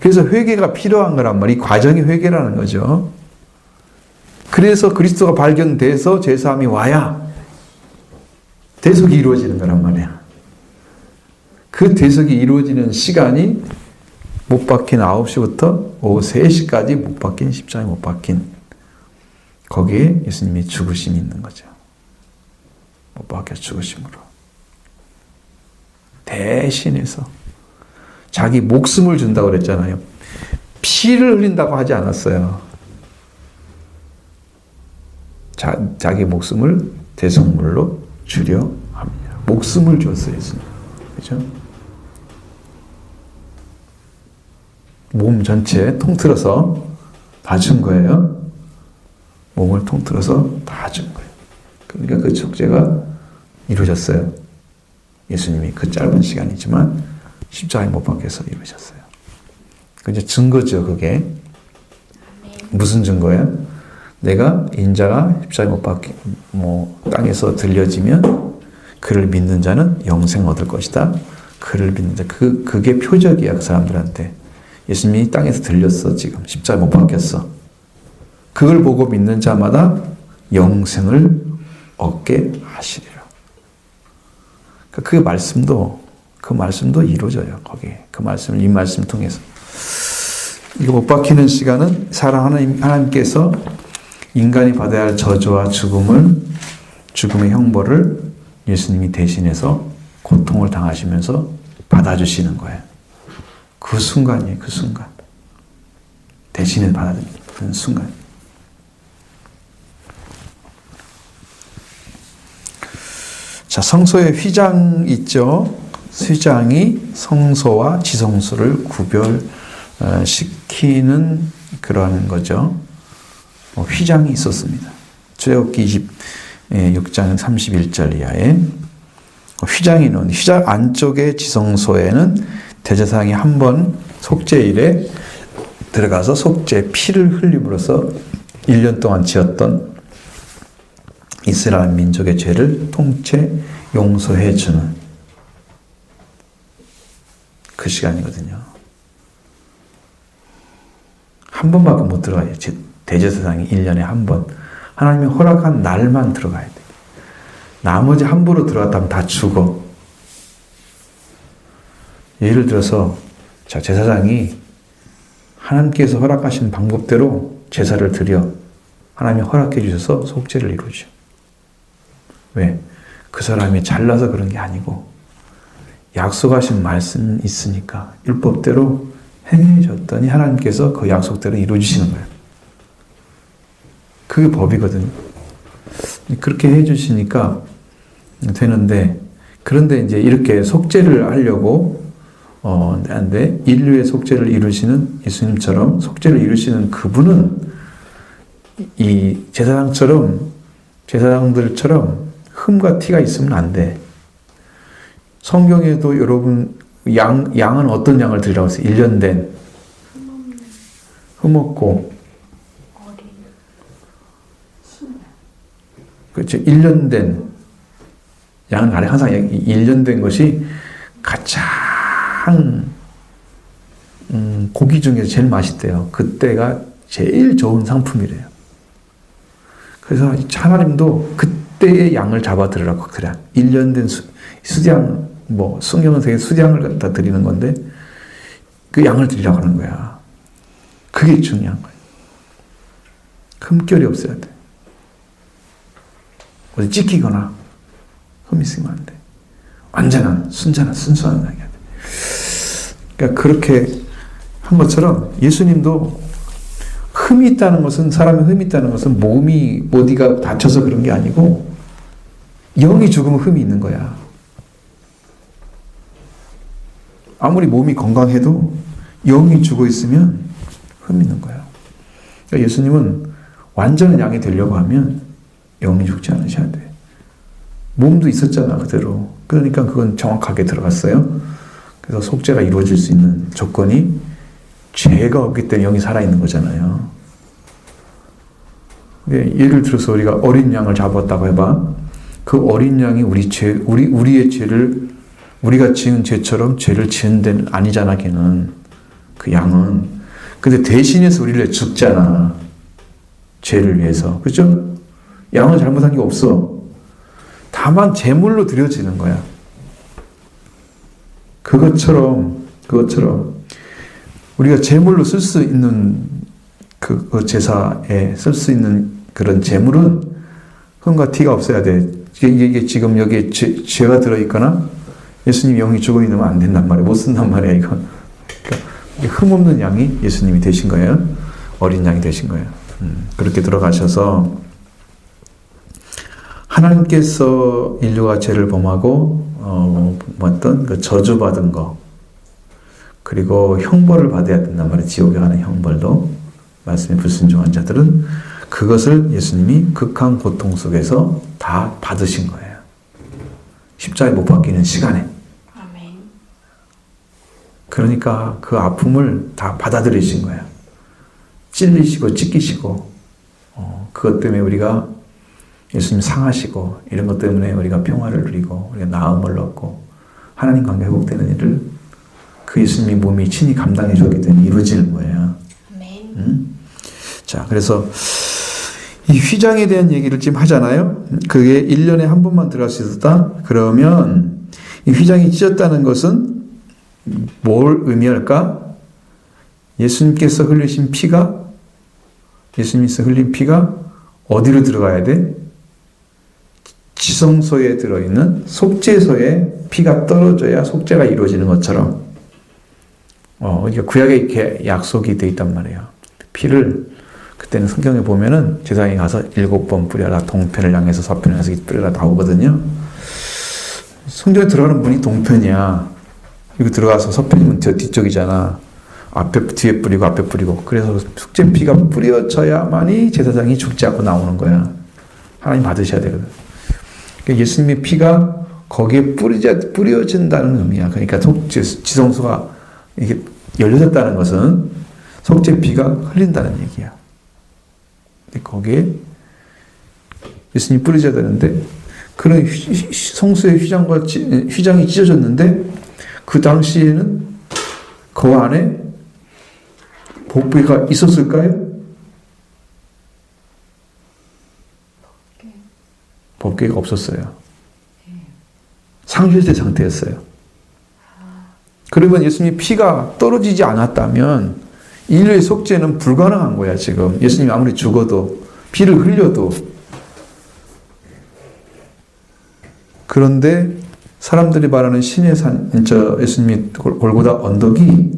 그래서 회개가 필요한 거란 말이야. 이 과정이 회개라는 거죠. 그래서 그리스도가 발견돼서 제사함이 와야 대속이 이루어지는 거란 말이야. 그 대속이 이루어지는 시간이 못 박힌 9시부터 오후 3시까지 못 박힌 십자가에 못 박힌 거기에 예수님의 죽으심이 있는 거죠. 못 박혀 죽으심으로 대신해서 자기 목숨을 준다고 그랬잖아요. 피를 흘린다고 하지 않았어요. 자기 목숨을 대속물로 주려 합니다. 목숨을 줬어요, 예수님. 그죠? 몸 전체 통틀어서 다 준 거예요. 몸을 통틀어서 다 준 거예요. 그러니까 그 속죄가 이루어졌어요. 예수님이 그 짧은 시간이지만 십자가에 못 박혀서 이루어졌어요. 그 이제 증거죠, 그게. 무슨 증거야? 내가 인자가 십자가에 못 박히, 땅에서 들려지면 그를 믿는 자는 영생 얻을 것이다. 그를 믿는 자, 그게 표적이야, 그 사람들한테. 예수님이 땅에서 들렸어, 지금. 십자가에 못 박혔어. 그걸 보고 믿는 자마다 영생을 얻게 하시리라. 그 말씀도 이루어져요, 거기에. 그 말씀을, 이 말씀을 통해서. 이거 못 박히는 시간은 하나님께서 인간이 받아야 할 저주와 죽음의 형벌을 예수님이 대신해서 고통을 당하시면서 받아주시는 거예요. 그 순간이에요, 그 순간. 대신에 받아들이는 그 순간. 자, 성소에 휘장 있죠? 휘장이 성소와 지성소를 구별시키는 그러한 거죠. 휘장이 있었습니다. 출애굽기 26장 31절 이하에 휘장이는 휘장 안쪽의 지성소에는 대제사장이 한 번 속죄일에 들어가서 속죄 피를 흘림으로써 1년 동안 지었던 이스라엘 민족의 죄를 통째 용서해 주는 그 시간이거든요. 한 번밖에 못 들어가요. 대제사장이 1년에 한 번. 하나님이 허락한 날만 들어가야 돼. 나머지 함부로 들어갔다면 다 죽어. 예를 들어서 제사장이 하나님께서 허락하신 방법대로 제사를 드려 하나님이 허락해 주셔서 속죄를 이루죠. 왜? 그 사람이 잘나서 그런 게 아니고 약속하신 말씀이 있으니까 율법대로 행해줬더니 하나님께서 그 약속대로 이루어주시는 거예요. 그게 법이거든요. 그렇게 해주시니까 되는데, 그런데 이제 이렇게 속죄를 하려고 근데 인류의 속죄를 이루시는 예수님처럼 속죄를 이루시는 그분은 이 제사장들처럼 흠과 티가 있으면 안 돼. 성경에도 여러분 양은 어떤 양을 드리라고 했어요? 1년 된 흠없고 그렇죠. 1년 된 양은 항상 1년 된 것이 가장 고기 고기 중에서 제일 맛있대요. 그때가 제일 좋은 상품이래요. 그래서 하나님도 그때의 양을 잡아 드리라고 그래. 1년 된 수량, 성경은 되게 수량을 갖다 드리는 건데, 그 양을 드리라고 하는 거야. 그게 중요한 거예요. 흠결이 없어야 돼. 어디 찍히거나 흠이 있으면 안 돼. 완전한, 순수한 양이야 돼. 그러니까 그렇게 한 것처럼 예수님도 흠이 있다는 것은, 사람의 흠이 있다는 것은 몸이 어디가 다쳐서 그런 게 아니고 영이 죽으면 흠이 있는 거야. 아무리 몸이 건강해도 영이 죽어 있으면 흠이 있는 거야. 그러니까 예수님은 완전한 양이 되려고 하면 영이 죽지 않으셔야 돼. 몸도 있었잖아, 그대로. 그러니까 그건 정확하게 들어갔어요. 그래서 속죄가 이루어질 수 있는 조건이 죄가 없기 때문에 영이 살아있는 거잖아요. 예를 들어서 우리가 어린 양을 잡았다고 해봐. 그 어린 양이 우리의 죄를, 우리가 지은 죄처럼 죄를 지은 데는 아니잖아, 걔는. 그 양은. 근데 대신해서 우리를 위해 죽잖아. 죄를 위해서. 그죠? 양은 잘못한 게 없어. 다만 제물로 드려지는 거야. 그것처럼 우리가 제물로 쓸 수 있는 그 제사에 쓸 수 있는 그런 제물은 흠과 티가 없어야 돼. 이게 지금 여기에 죄가 들어있거나 예수님 영이 죽어 있으면 안 된단 말이야. 못 쓴단 말이야, 이거. 그러니까 흠 없는 양이 예수님이 되신 거예요. 어린 양이 되신 거예요. 그렇게 들어가셔서 하나님께서 인류가 죄를 범하고 어떤 그 저주받은 거, 그리고 형벌을 받아야 된단 말이에요. 지옥에 가는 형벌도. 말씀에 불순종한 자들은 그것을 예수님이 극한 고통 속에서 다 받으신 거예요. 십자가에 못 박히는 시간에. 아멘. 그러니까 그 아픔을 다 받아들이신 거예요. 찔리시고 찢기시고, 그것 때문에 우리가 예수님 상하시고, 이런 것 때문에 우리가 평화를 누리고 우리가 나음을 얻고 하나님 관계 회복되는 일을 그 예수님의 몸이 친히 감당해 주었기 때문에 이루어지는 거예요. 아멘. 자, 그래서 이 휘장에 대한 얘기를 지금 하잖아요. 그게 1년에 한 번만 들어갈 수 있었다? 그러면 이 휘장이 찢었다는 것은 뭘 의미할까? 예수님께서 흘리신 피가, 예수님께서 흘린 피가 어디로 들어가야 돼? 지성소에 들어있는 속죄소에 피가 떨어져야 속죄가 이루어지는 것처럼, 그러니까 구약에 이렇게 약속이 되어 있단 말이에요. 피를, 그때는 성경에 보면은 제사장이 가서 7번 뿌려라, 동편을 향해서 서편을 향해서 뿌려라 나오거든요. 성전에 들어가는 문이 동편이야. 여기 들어가서 서편이면 저 뒤쪽이잖아. 뒤에 뿌리고 앞에 뿌리고. 그래서 속죄 피가 뿌려져야만이 제사장이 죽지 않고 나오는 거야. 하나님 받으셔야 되거든. 그러니까 예수님의 피가 거기에 뿌려진다는 의미야. 그러니까 지성소가 이게 열려졌다는 것은 속죄 피가 흘린다는 얘기야. 근데 거기에 예수님이 뿌려져야 되는데, 그런 성소의 휘장이 찢어졌는데, 그 당시에는 그 안에 복비가 있었을까요? 복비가 없었어요. 상실된 상태였어요. 그러면 예수님의 피가 떨어지지 않았다면 인류의 속죄는 불가능한 거야, 지금. 예수님이 아무리 죽어도, 피를 흘려도. 그런데 사람들이 말하는 신의 산, 예수님이 골고다 언덕이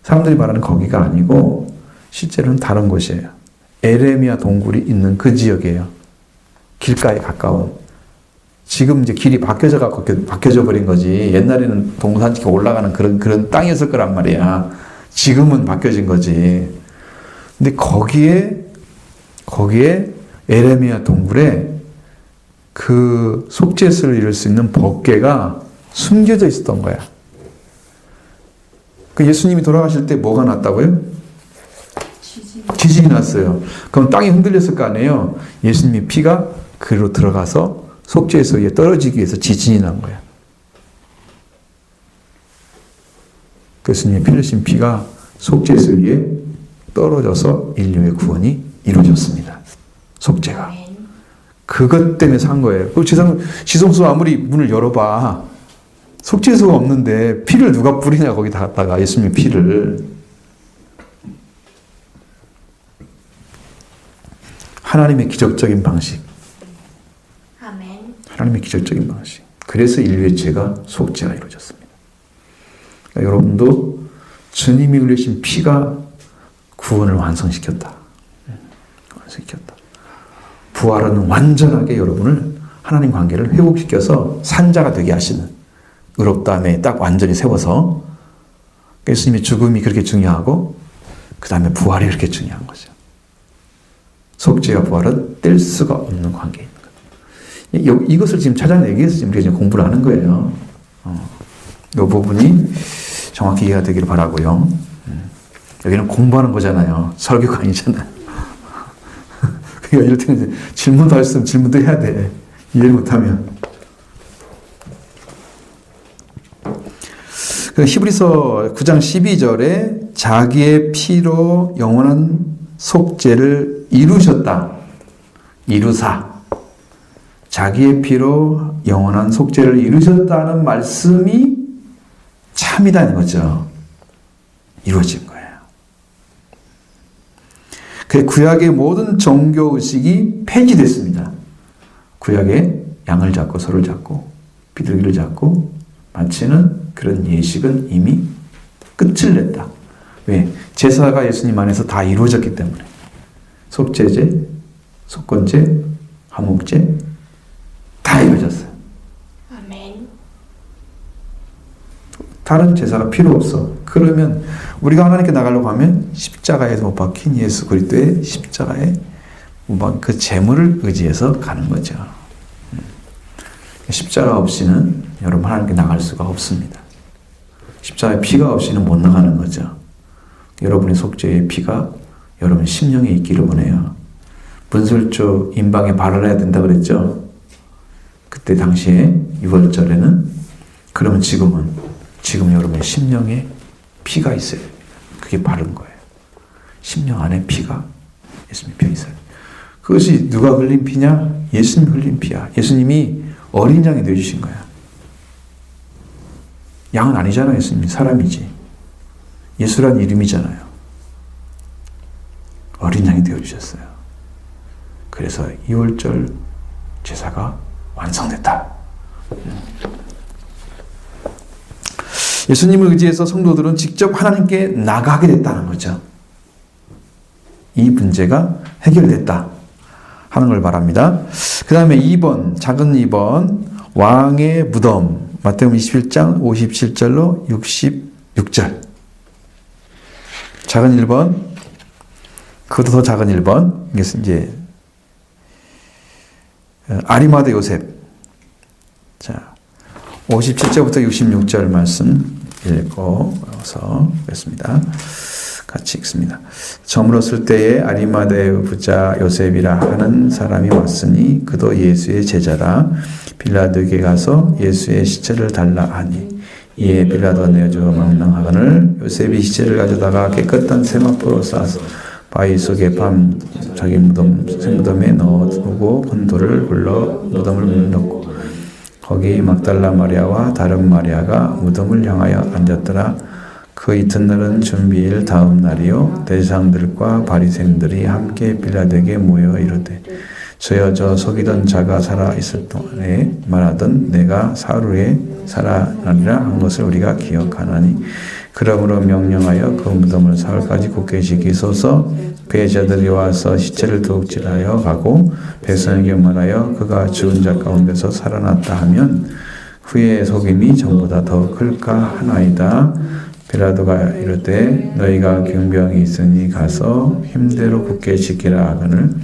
사람들이 말하는 거기가 아니고 실제로는 다른 곳이에요. 에레미야 동굴이 있는 그 지역이에요. 길가에 가까운. 지금 이제 길이 바뀌어져 버린 거지. 옛날에는 동산지가 올라가는 그런 땅이었을 거란 말이야. 지금은 바뀌어진 거지. 근데 거기에 에레미야 동굴에 그 속죄소를 이룰 수 있는 법궤가 숨겨져 있었던 거야. 그 예수님이 돌아가실 때 뭐가 났다고요? 지진이 났어요. 그럼 땅이 흔들렸을 거 아니에요? 예수님의 피가 그로 들어가서 속죄소에 떨어지기 위해서 지진이 난 거야. 예수님의 피 흘리신 피가 속죄소 위에 떨어져서 인류의 구원이 이루어졌습니다. 속죄가. 그것 때문에 산 거예요. 지성소 아무리 문을 열어봐. 속죄소가 없는데 피를 누가 뿌리냐 거기다가 예수님의 피를. 하나님의 기적적인 방식. 하나님의 기적적인 방식. 그래서 인류의 죄가 속죄가 이루어졌습니다. 그러니까 여러분도 주님이 흘리신 피가 구원을 완성시켰다. 완성시켰다. 부활은 완전하게 여러분을 하나님 관계를 회복시켜서 산자가 되게 하시는, 의롭다함에 딱 완전히 세워서, 예수님의 죽음이 그렇게 중요하고 그 다음에 부활이 그렇게 중요한 거죠. 속죄와 부활은 뗄 수가 없는 관계인 거예요. 이것을 지금 찾아내기 위해서 지금 우리가 지금 공부를 하는 거예요. 이 부분이 정확히 이해가 되기를 바라고요. 여기는 공부하는 거잖아요. 설교가 아니잖아요. 그러니까 이럴 때는 질문도 할 수 있으면 질문도 해야 돼. 이해를 못하면. 히브리서 9장 12절에 자기의 피로 영원한 속죄를 이루셨다. 이루사. 자기의 피로 영원한 속죄를 이루셨다는 말씀이 참이다는 거죠. 이루어진 거예요. 그 구약의 모든 종교의식이 폐지됐습니다. 구약에 양을 잡고 소를 잡고 비둘기를 잡고 바치는 그런 예식은 이미 끝을 냈다. 왜? 제사가 예수님 안에서 다 이루어졌기 때문에. 속죄제, 속건제, 화목제 다 이루어졌어요. 아멘. 다른 제사가 필요 없어. 그러면 우리가 하나님께 나가려고 하면 십자가에서 못 박힌 예수 그리스도의 십자가에 그 제물을 의지해서 가는 거죠. 십자가 없이는 여러분 하나님께 나갈 수가 없습니다. 십자가의 피가 없이는 못 나가는 거죠. 여러분의 속죄의 피가 여러분 심령에 있기를 원해요. 문설주 임방에 발을 해야 된다 그랬죠. 그때 당시에 6월절에는 그러면 지금 여러분의 심령에 피가 있어요. 그게 바른 거예요. 심령 안에 피가 예수님의 피가 있어요. 그것이 누가 흘린 피냐? 예수님 흘린 피야. 예수님이 어린 양이 되어주신 거야. 양은 아니잖아요. 예수님이 사람이지. 예수란 이름이잖아요. 어린 양이 되어주셨어요. 그래서 2월절 제사가 완성됐다. 예수님을 의지해서 성도들은 직접 하나님께 나가게 됐다는 거죠. 이 문제가 해결됐다 하는 걸 말합니다. 그 다음에 2번, 작은 2번, 왕의 무덤. 마태복음 21장 57절로 66절. 작은 1번, 그것도 더 작은 1번. 이게 이제 아리마대 요셉. 자, 57절부터 66절 말씀 읽어서 읽겠습니다. 같이 읽습니다. 저물었을 때에 아리마대의 부자 요셉이라 하는 사람이 왔으니 그도 예수의 제자라. 빌라도에게 가서 예수의 시체를 달라 하니 이에 빌라도가 내어주어 망명하거늘 요셉이 시체를 가져다가 깨끗한 세마포로 싸서 바위 속에 밤 자기 무덤에 넣어두고 본도를 불러 무덤을 넣고 거기 막달라 마리아와 다른 마리아가 무덤을 향하여 앉았더라. 그 이튿날은 준비일 다음 날이요 대제사장들과 바리새인들이 함께 빌라도에게 모여 이르되 저여 저 속이던 자가 살아 있을 동안에 말하던 내가 사흘 살아나리라 한 것을 우리가 기억하나니 그러므로 명령하여 그 무덤을 사흘까지 굳게 지키소서. 그의 자들이 와서 시체를 도둑질하여 가고 백성에게 말하여 그가 죽은 자 가운데서 살아났다 하면 후에 속임이 전보다 더 클까 하나이다. 빌라도가 이르되 너희가 경병이 있으니 가서 힘대로 굳게 지키라 하거늘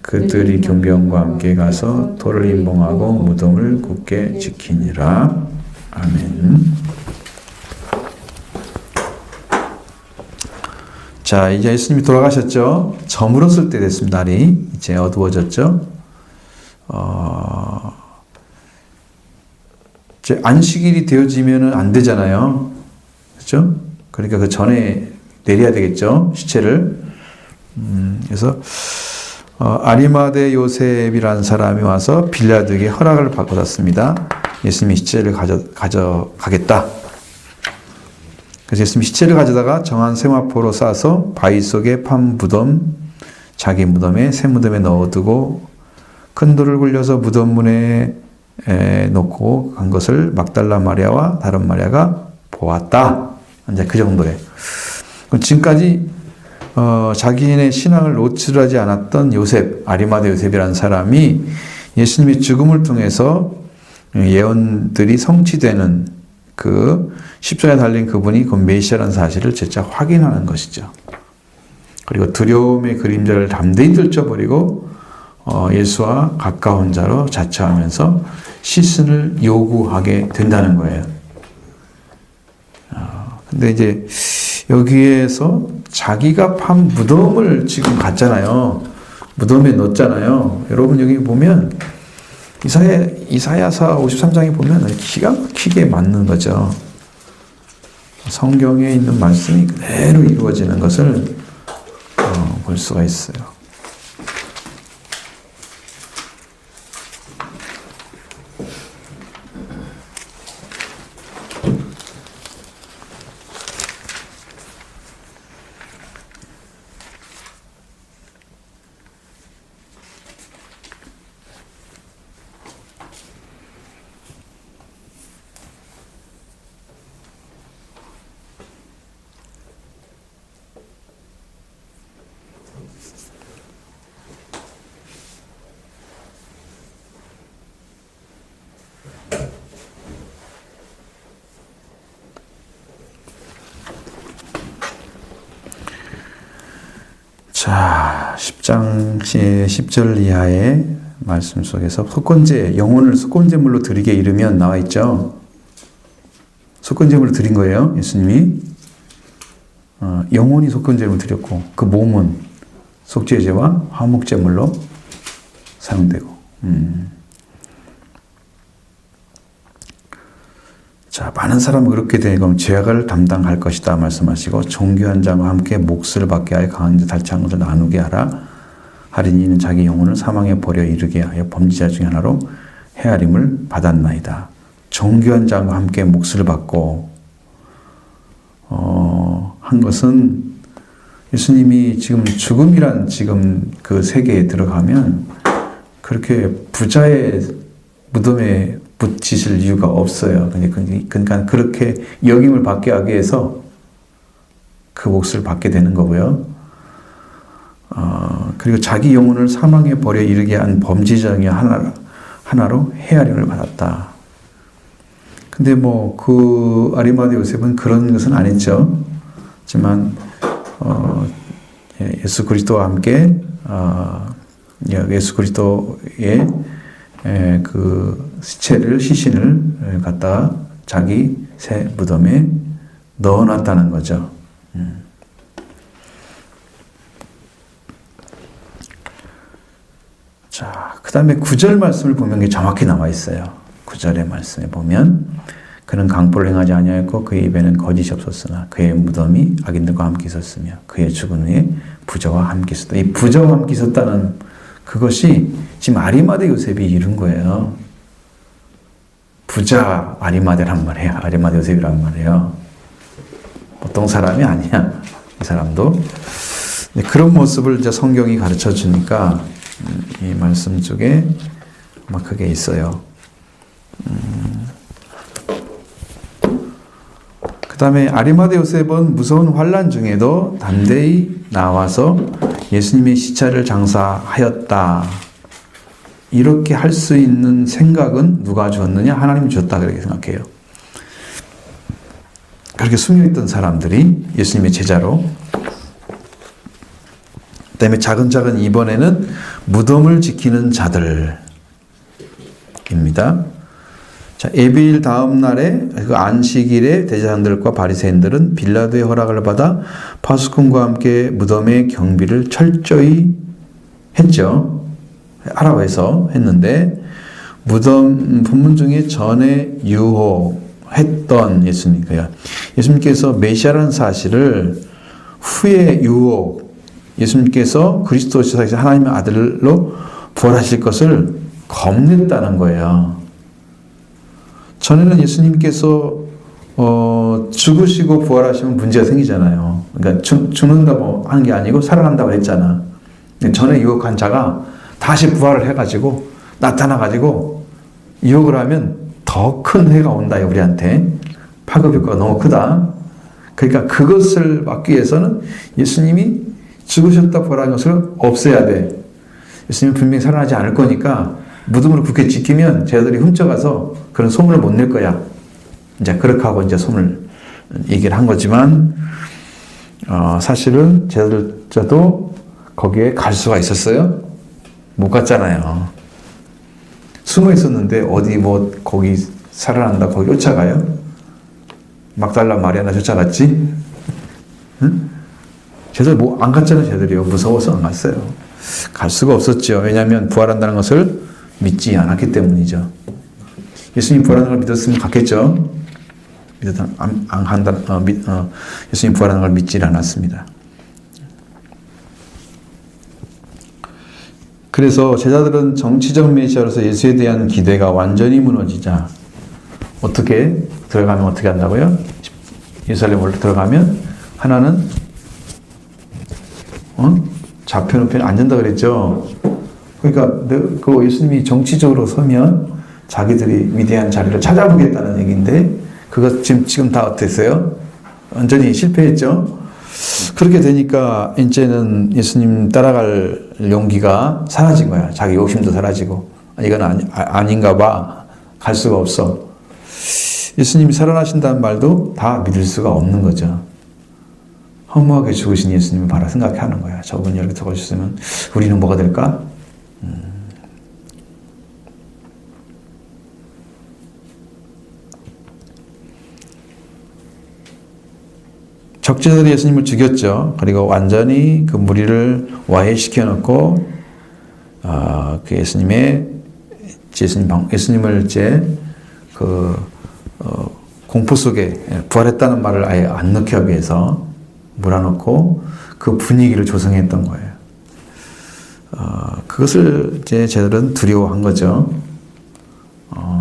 그들이 경병과 함께 가서 돌을 임봉하고 무덤을 굳게 지키니라. 아멘. 자, 이제 예수님이 돌아가셨죠. 저물었을 때 됐습니다. 날이 이제 어두워졌죠. 이제 안식일이 되어지면은 안 되잖아요. 그렇죠? 그러니까 그 전에 내려야 되겠죠. 시체를. 그래서 아리마대 요셉이라는 사람이 와서 빌라도에게 허락을 받았습니다. 예수님이 시체를 가져가겠다. 그래서 예수님이 시체를 가져다가 정한 세마포로 싸서 바위 속에 판 무덤, 자기 무덤에 새 무덤에 넣어두고 큰 돌을 굴려서 무덤 문에 놓고 간 것을 막달라 마리아와 다른 마리아가 보았다. 이제 그 정도예요. 지금까지 자기네 신앙을 노출하지 않았던 요셉, 아리마대 요셉이라는 사람이 예수님의 죽음을 통해서 예언들이 성취되는 그 십자가에 달린 그분이 그 메시아라는 사실을 재차 확인하는 것이죠. 그리고 두려움의 그림자를 담대히 떨쳐버리고 예수와 가까운 자로 자처하면서 시신을 요구하게 된다는 거예요. 근데 이제 여기에서 자기가 판 무덤을 지금 갔잖아요. 무덤에 넣었잖아요. 여러분 여기 보면 이사야서 53장에 보면 기가 막히게 맞는 거죠. 성경에 있는 말씀이 그대로 이루어지는 것을 볼 수가 있어요. 자, 10장 10절 이하의 말씀 속에서 영혼을 속건제물로 드리게 이르면 나와 있죠. 속건제물로 드린 거예요, 예수님이. 영혼이 속건제물로 드렸고, 그 몸은 속죄제와 화목제물로 사용되고. 자, 많은 사람은 그렇게 되면 죄악을 담당할 것이다 말씀하시고, 존귀한 자와 함께 몫을 받게 하여 강한 자 달치한 것을 나누게 하리니 이는 자기 영혼을 사망에 버려 이르게 하여 범죄자 중에 하나로 헤아림을 받았나이다. 존귀한 자와 함께 몫을 받고 한 것은 예수님이 지금 죽음이란 지금 그 세계에 들어가면 그렇게 부자의 무덤에 묻히실 이유가 없어요. 그러니까 그렇게 역임을 받게 하기 위해서 그 몫을 받게 되는 거고요. 그리고 자기 영혼을 사망에 버려 이르게 한 범죄자 중에 하나로 헤아림을 받았다. 근데 그 아리마대 요셉은 그런 것은 안 했죠. 하지만 예수 그리스도와 함께 예수 그리스도의 그 시신을 갖다가 자기 새 무덤에 넣어놨다는 거죠. 자, 그 다음에 9절 말씀을 보면 게 정확히 나와 있어요. 9절의 말씀에 보면 그는 강포를 행하지 아니하였고 그의 입에는 거짓이 없었으나 그의 무덤이 악인들과 함께 있었으며 그의 죽은 후에 부자와 함께 있었다. 이 부자와 함께 있었다는 그것이 지금 아리마대 요셉이 이룬 거예요. 부자 아리마대란 말이에요. 아리마대 요셉이란 말이에요. 보통 사람이 아니야. 이 사람도. 그런 모습을 이제 성경이 가르쳐 주니까 이 말씀 쪽에 막 그게 있어요. 그 다음에 아리마대 요셉은 무서운 환난 중에도 담대히 나와서 예수님의 시체를 장사하였다. 이렇게 할 수 있는 생각은 누가 주었느냐? 하나님이 주었다. 그렇게 생각해요. 그렇게 숨겨있던 사람들이 예수님의 제자로. 그 다음에 차근차근 이번에는 무덤을 지키는 자들입니다. 자, 예비일 다음 날에 그 안식일에 대제사장들과 바리새인들은 빌라도의 허락을 받아 파수꾼과 함께 무덤의 경비를 철저히 했죠. 하라고 해서 했는데 무덤 본문 중에 전에 유호했던 예수님께서 메시아라는 사실을 후의 유혹, 예수님께서 그리스도시사 하나님의 아들로 부활하실 것을 겁냈다는 거예요. 전에는 예수님께서 죽으시고 부활하시면 문제가 생기잖아요. 그러니까 죽는다고 하는 게 아니고 살아난다고 했잖아. 전에 유혹한 자가 다시 부활을 해가지고 나타나가지고 유혹을 하면 더 큰 해가 온다, 우리한테. 파급 효과가 너무 크다. 그러니까 그것을 막기 위해서는 예수님이 죽으셨다 부활한 것을 없애야 돼. 예수님은 분명히 살아나지 않을 거니까 무덤으로 굳게 지키면 쟤들이 훔쳐가서 그런 소문을 못 낼 거야. 이제 그렇게 하고 이제 소문을 얘기를 한 거지만, 사실은 쟤들도 거기에 갈 수가 있었어요? 못 갔잖아요. 숨어 있었는데 어디 뭐 거기 살아난다 거기 쫓아가요? 막달라 마리아나 쫓아갔지? 응? 쟤들 뭐 안 갔잖아요. 쟤들이요. 무서워서 안 갔어요. 갈 수가 없었죠. 왜냐하면 부활한다는 것을 믿지 않았기 때문이죠. 예수님 부활하는 걸 믿었으면 갔겠죠. 예수님 부활하는 걸 믿지 않았습니다. 그래서 제자들은 정치적 메시아로서 예수에 대한 기대가 완전히 무너지자 어떻게 들어가면 어떻게 한다고요? 예루살렘으로 들어가면 하나는 좌편우편 안 된다 그랬죠. 그러니까 그 예수님이 정치적으로 서면 자기들이 위대한 자리를 찾아보겠다는 얘기인데 그것 지금 다 어땠어요? 완전히 실패했죠. 그렇게 되니까 이제는 예수님 따라갈 용기가 사라진 거야. 자기 욕심도 사라지고 이건 아닌가 봐. 갈 수가 없어. 예수님이 살아나신다는 말도 다 믿을 수가 없는 거죠. 허무하게 죽으신 예수님을 바라 생각하는 거야. 저분이 이렇게 죽으셨으면 우리는 뭐가 될까? 적재들이 예수님을 죽였죠. 그리고 완전히 그 무리를 와해시켜 놓고 그 예수님을 이제 공포 속에 부활했다는 말을 아예 안 넣게 하기 위해서 몰아넣고 그 분위기를 조성했던 거예요. 그것을 이제 쟤들은 두려워한 거죠.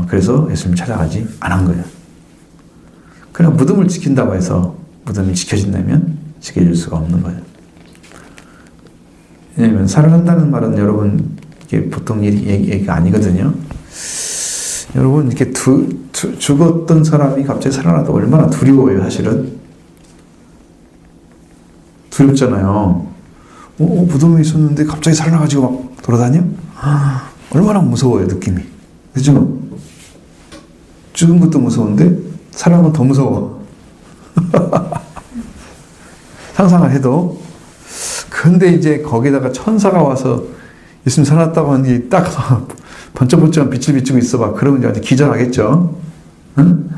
그래서 예수님 찾아가지 않은 거예요. 그냥 무덤을 지킨다고 해서 무덤이 지켜진다면 지켜질 수가 없는 거예요. 왜냐하면 살아난다는 말은 여러분 이게 보통 얘기가 아니거든요. 여러분 이렇게 죽었던 사람이 갑자기 살아나도 얼마나 두려워요, 사실은. 두렵잖아요. 무덤에 있었는데 갑자기 살아나가지고 막 돌아다녀? 얼마나 무서워요, 느낌이. 그죠? 죽은 것도 무서운데 살아난 건 더 무서워. 상상을 해도. 근데 이제 거기다가 천사가 와서 예수님 살았다고 하는 게 딱 번쩍번쩍 빛을 비추고 있어 봐. 그러면 이제 기절하겠죠. 응?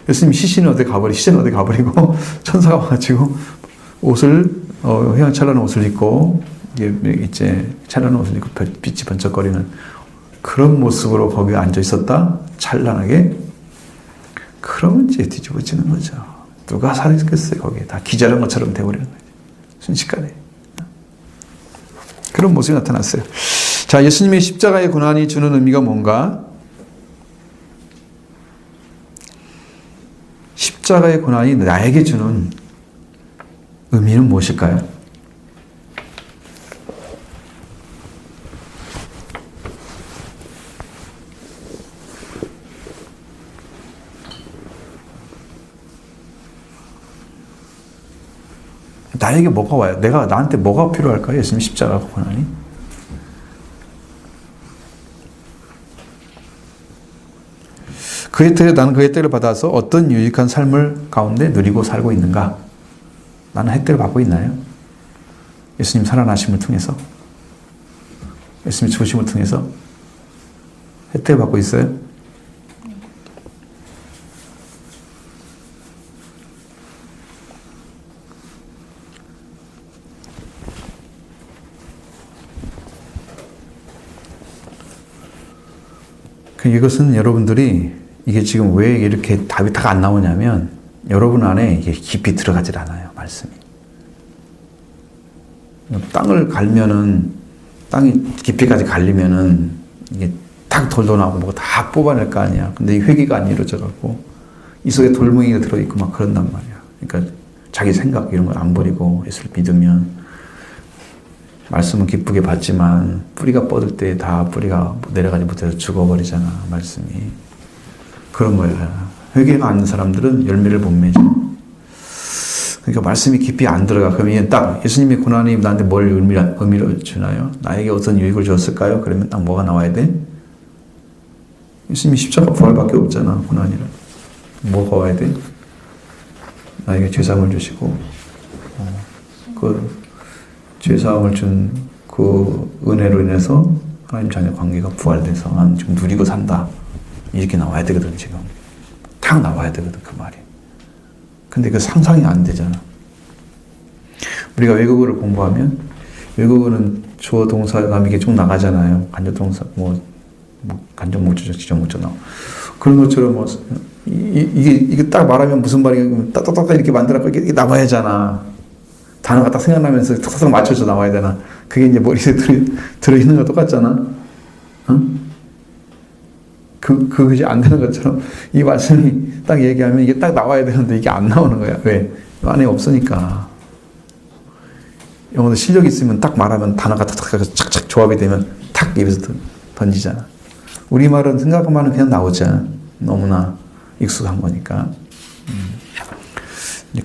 예수님 시신은 어디 가버리고 천사가 와가지고 옷을 휘황찬란한 옷을 입고 이제 찬란한 옷을 입고 빛이 번쩍거리는 그런 모습으로 거기에 앉아 있었다. 찬란하게. 그러면 이제 뒤집어지는 거죠. 누가 살았겠어요, 거기에. 다 기절한 것처럼 돼버리는 거죠. 순식간에. 그런 모습이 나타났어요. 자, 예수님의 십자가의 고난이 주는 의미가 뭔가? 십자가의 고난이 나에게 주는 의미는 무엇일까요? 나에게 뭐가 와요? 나한테 뭐가 필요할까요? 예수님 십자가 고난이? 나는 그 혜택을 받아서 어떤 유익한 삶을 가운데 누리고 살고 있는가? 나는 혜택을 받고 있나요? 예수님 살아나심을 통해서? 예수님 죽으심을 통해서? 혜택을 받고 있어요? 이것은 여러분들이 이게 지금 왜 이렇게 답이 다 안 나오냐면 여러분 안에 이게 깊이 들어가질 않아요, 말씀이. 땅을 갈면은 땅이 깊이까지 갈리면은 이게 탁 돌도 나오고 뭐 다 뽑아낼 거 아니야. 근데 이 회개가 안 이루어져 갖고 이 속에 돌멩이가 들어있고 막 그런단 말이야. 그러니까 자기 생각 이런 걸 안 버리고 예수를 믿으면 말씀은 기쁘게 받지만 뿌리가 뻗을 때 다 뿌리가 내려가지 못해서 죽어버리잖아. 말씀이. 그런 거야. 회개가 안 하는 사람들은 열매를 못 맺어. 그러니까 말씀이 깊이 안 들어가. 그러면 딱 예수님이 고난이 나한테 뭘 의미를 주나요? 나에게 어떤 유익을 줬을까요? 그러면 딱 뭐가 나와야 돼? 예수님이 십자가 부활밖에 없잖아. 고난이라. 뭐가 와야 돼? 나에게 죄사함을 주시고 그 죄사함을 준 그 은혜로 인해서 하나님 자녀 관계가 부활돼서 나는 지금 누리고 산다. 이렇게 나와야 되거든. 지금 탁 나와야 되거든. 그 말이. 근데 그 상상이 안 되잖아. 우리가 외국어를 공부하면 외국어는 주어 동사가 이게 쭉 나가잖아요. 간접 동사 간접 목적어, 지적 목적어 그런 것처럼 이게 딱 말하면 무슨 말이냐 딱딱딱 이렇게 만들어서 이게 나와야 하잖아. 단어가 딱 생각나면서 탁탁 맞춰서 나와야 되나. 그게 이제 머리에 들어있는 거 똑같잖아. 응? 그것이 안 되는 것처럼 이 말씀이 딱 얘기하면 이게 딱 나와야 되는데 이게 안 나오는 거야. 왜? 안에 없으니까. 영어도 실력이 있으면 딱 말하면 단어가 탁탁 착착 조합이 되면 탁 입에서 던지잖아. 우리말은 생각만은 그냥 나오잖아. 너무나 익숙한 거니까.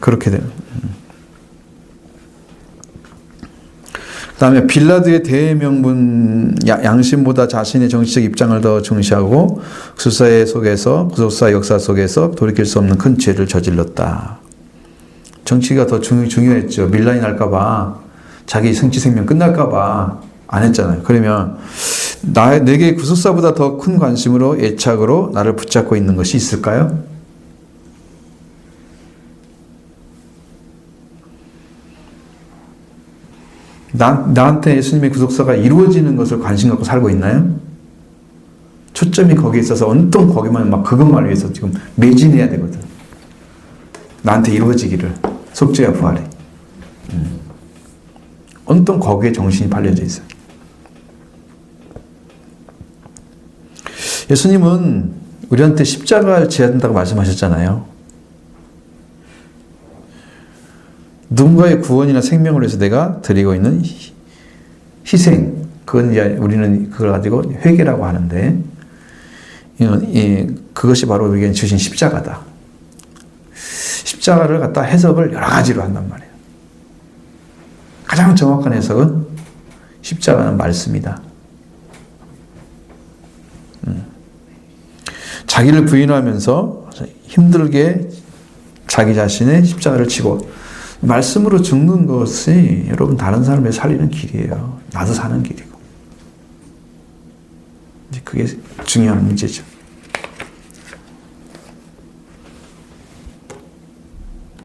그렇게 돼요. 그 다음에 빌라도의 대명분 양심보다 자신의 정치적 입장을 더 중시하고 구속사의 역사 속에서 돌이킬 수 없는 큰 죄를 저질렀다. 정치가 더 중요했죠. 밀란이 날까봐 자기 정치 생명 끝날까봐 안 했잖아요. 그러면 내게 구속사보다 더 큰 관심으로 애착으로 나를 붙잡고 있는 것이 있을까요? 나한테 예수님의 구속사가 이루어지는 것을 관심 갖고 살고 있나요? 초점이 거기에 있어서 온통 거기만 막 그것만 위해서 지금 매진해야 되거든. 나한테 이루어지기를. 속죄와 부활이. 온통 거기에 정신이 팔려져 있어요. 예수님은 우리한테 십자가를 지어야 된다고 말씀하셨잖아요. 누군가의 구원이나 생명을 위해서 내가 드리고 있는 희생, 그건 이제 우리는 그걸 가지고 회개라고 하는데, 그것이 바로 우리에게 주신 십자가다. 십자가를 갖다 해석을 여러 가지로 한단 말이에요. 가장 정확한 해석은 십자가는 말씀이다. 자기를 부인하면서 힘들게 자기 자신의 십자가를 지고 말씀으로 죽는 것이 여러분 다른 사람을 살리는 길이에요. 나도 사는 길이고. 그게 중요한 문제죠.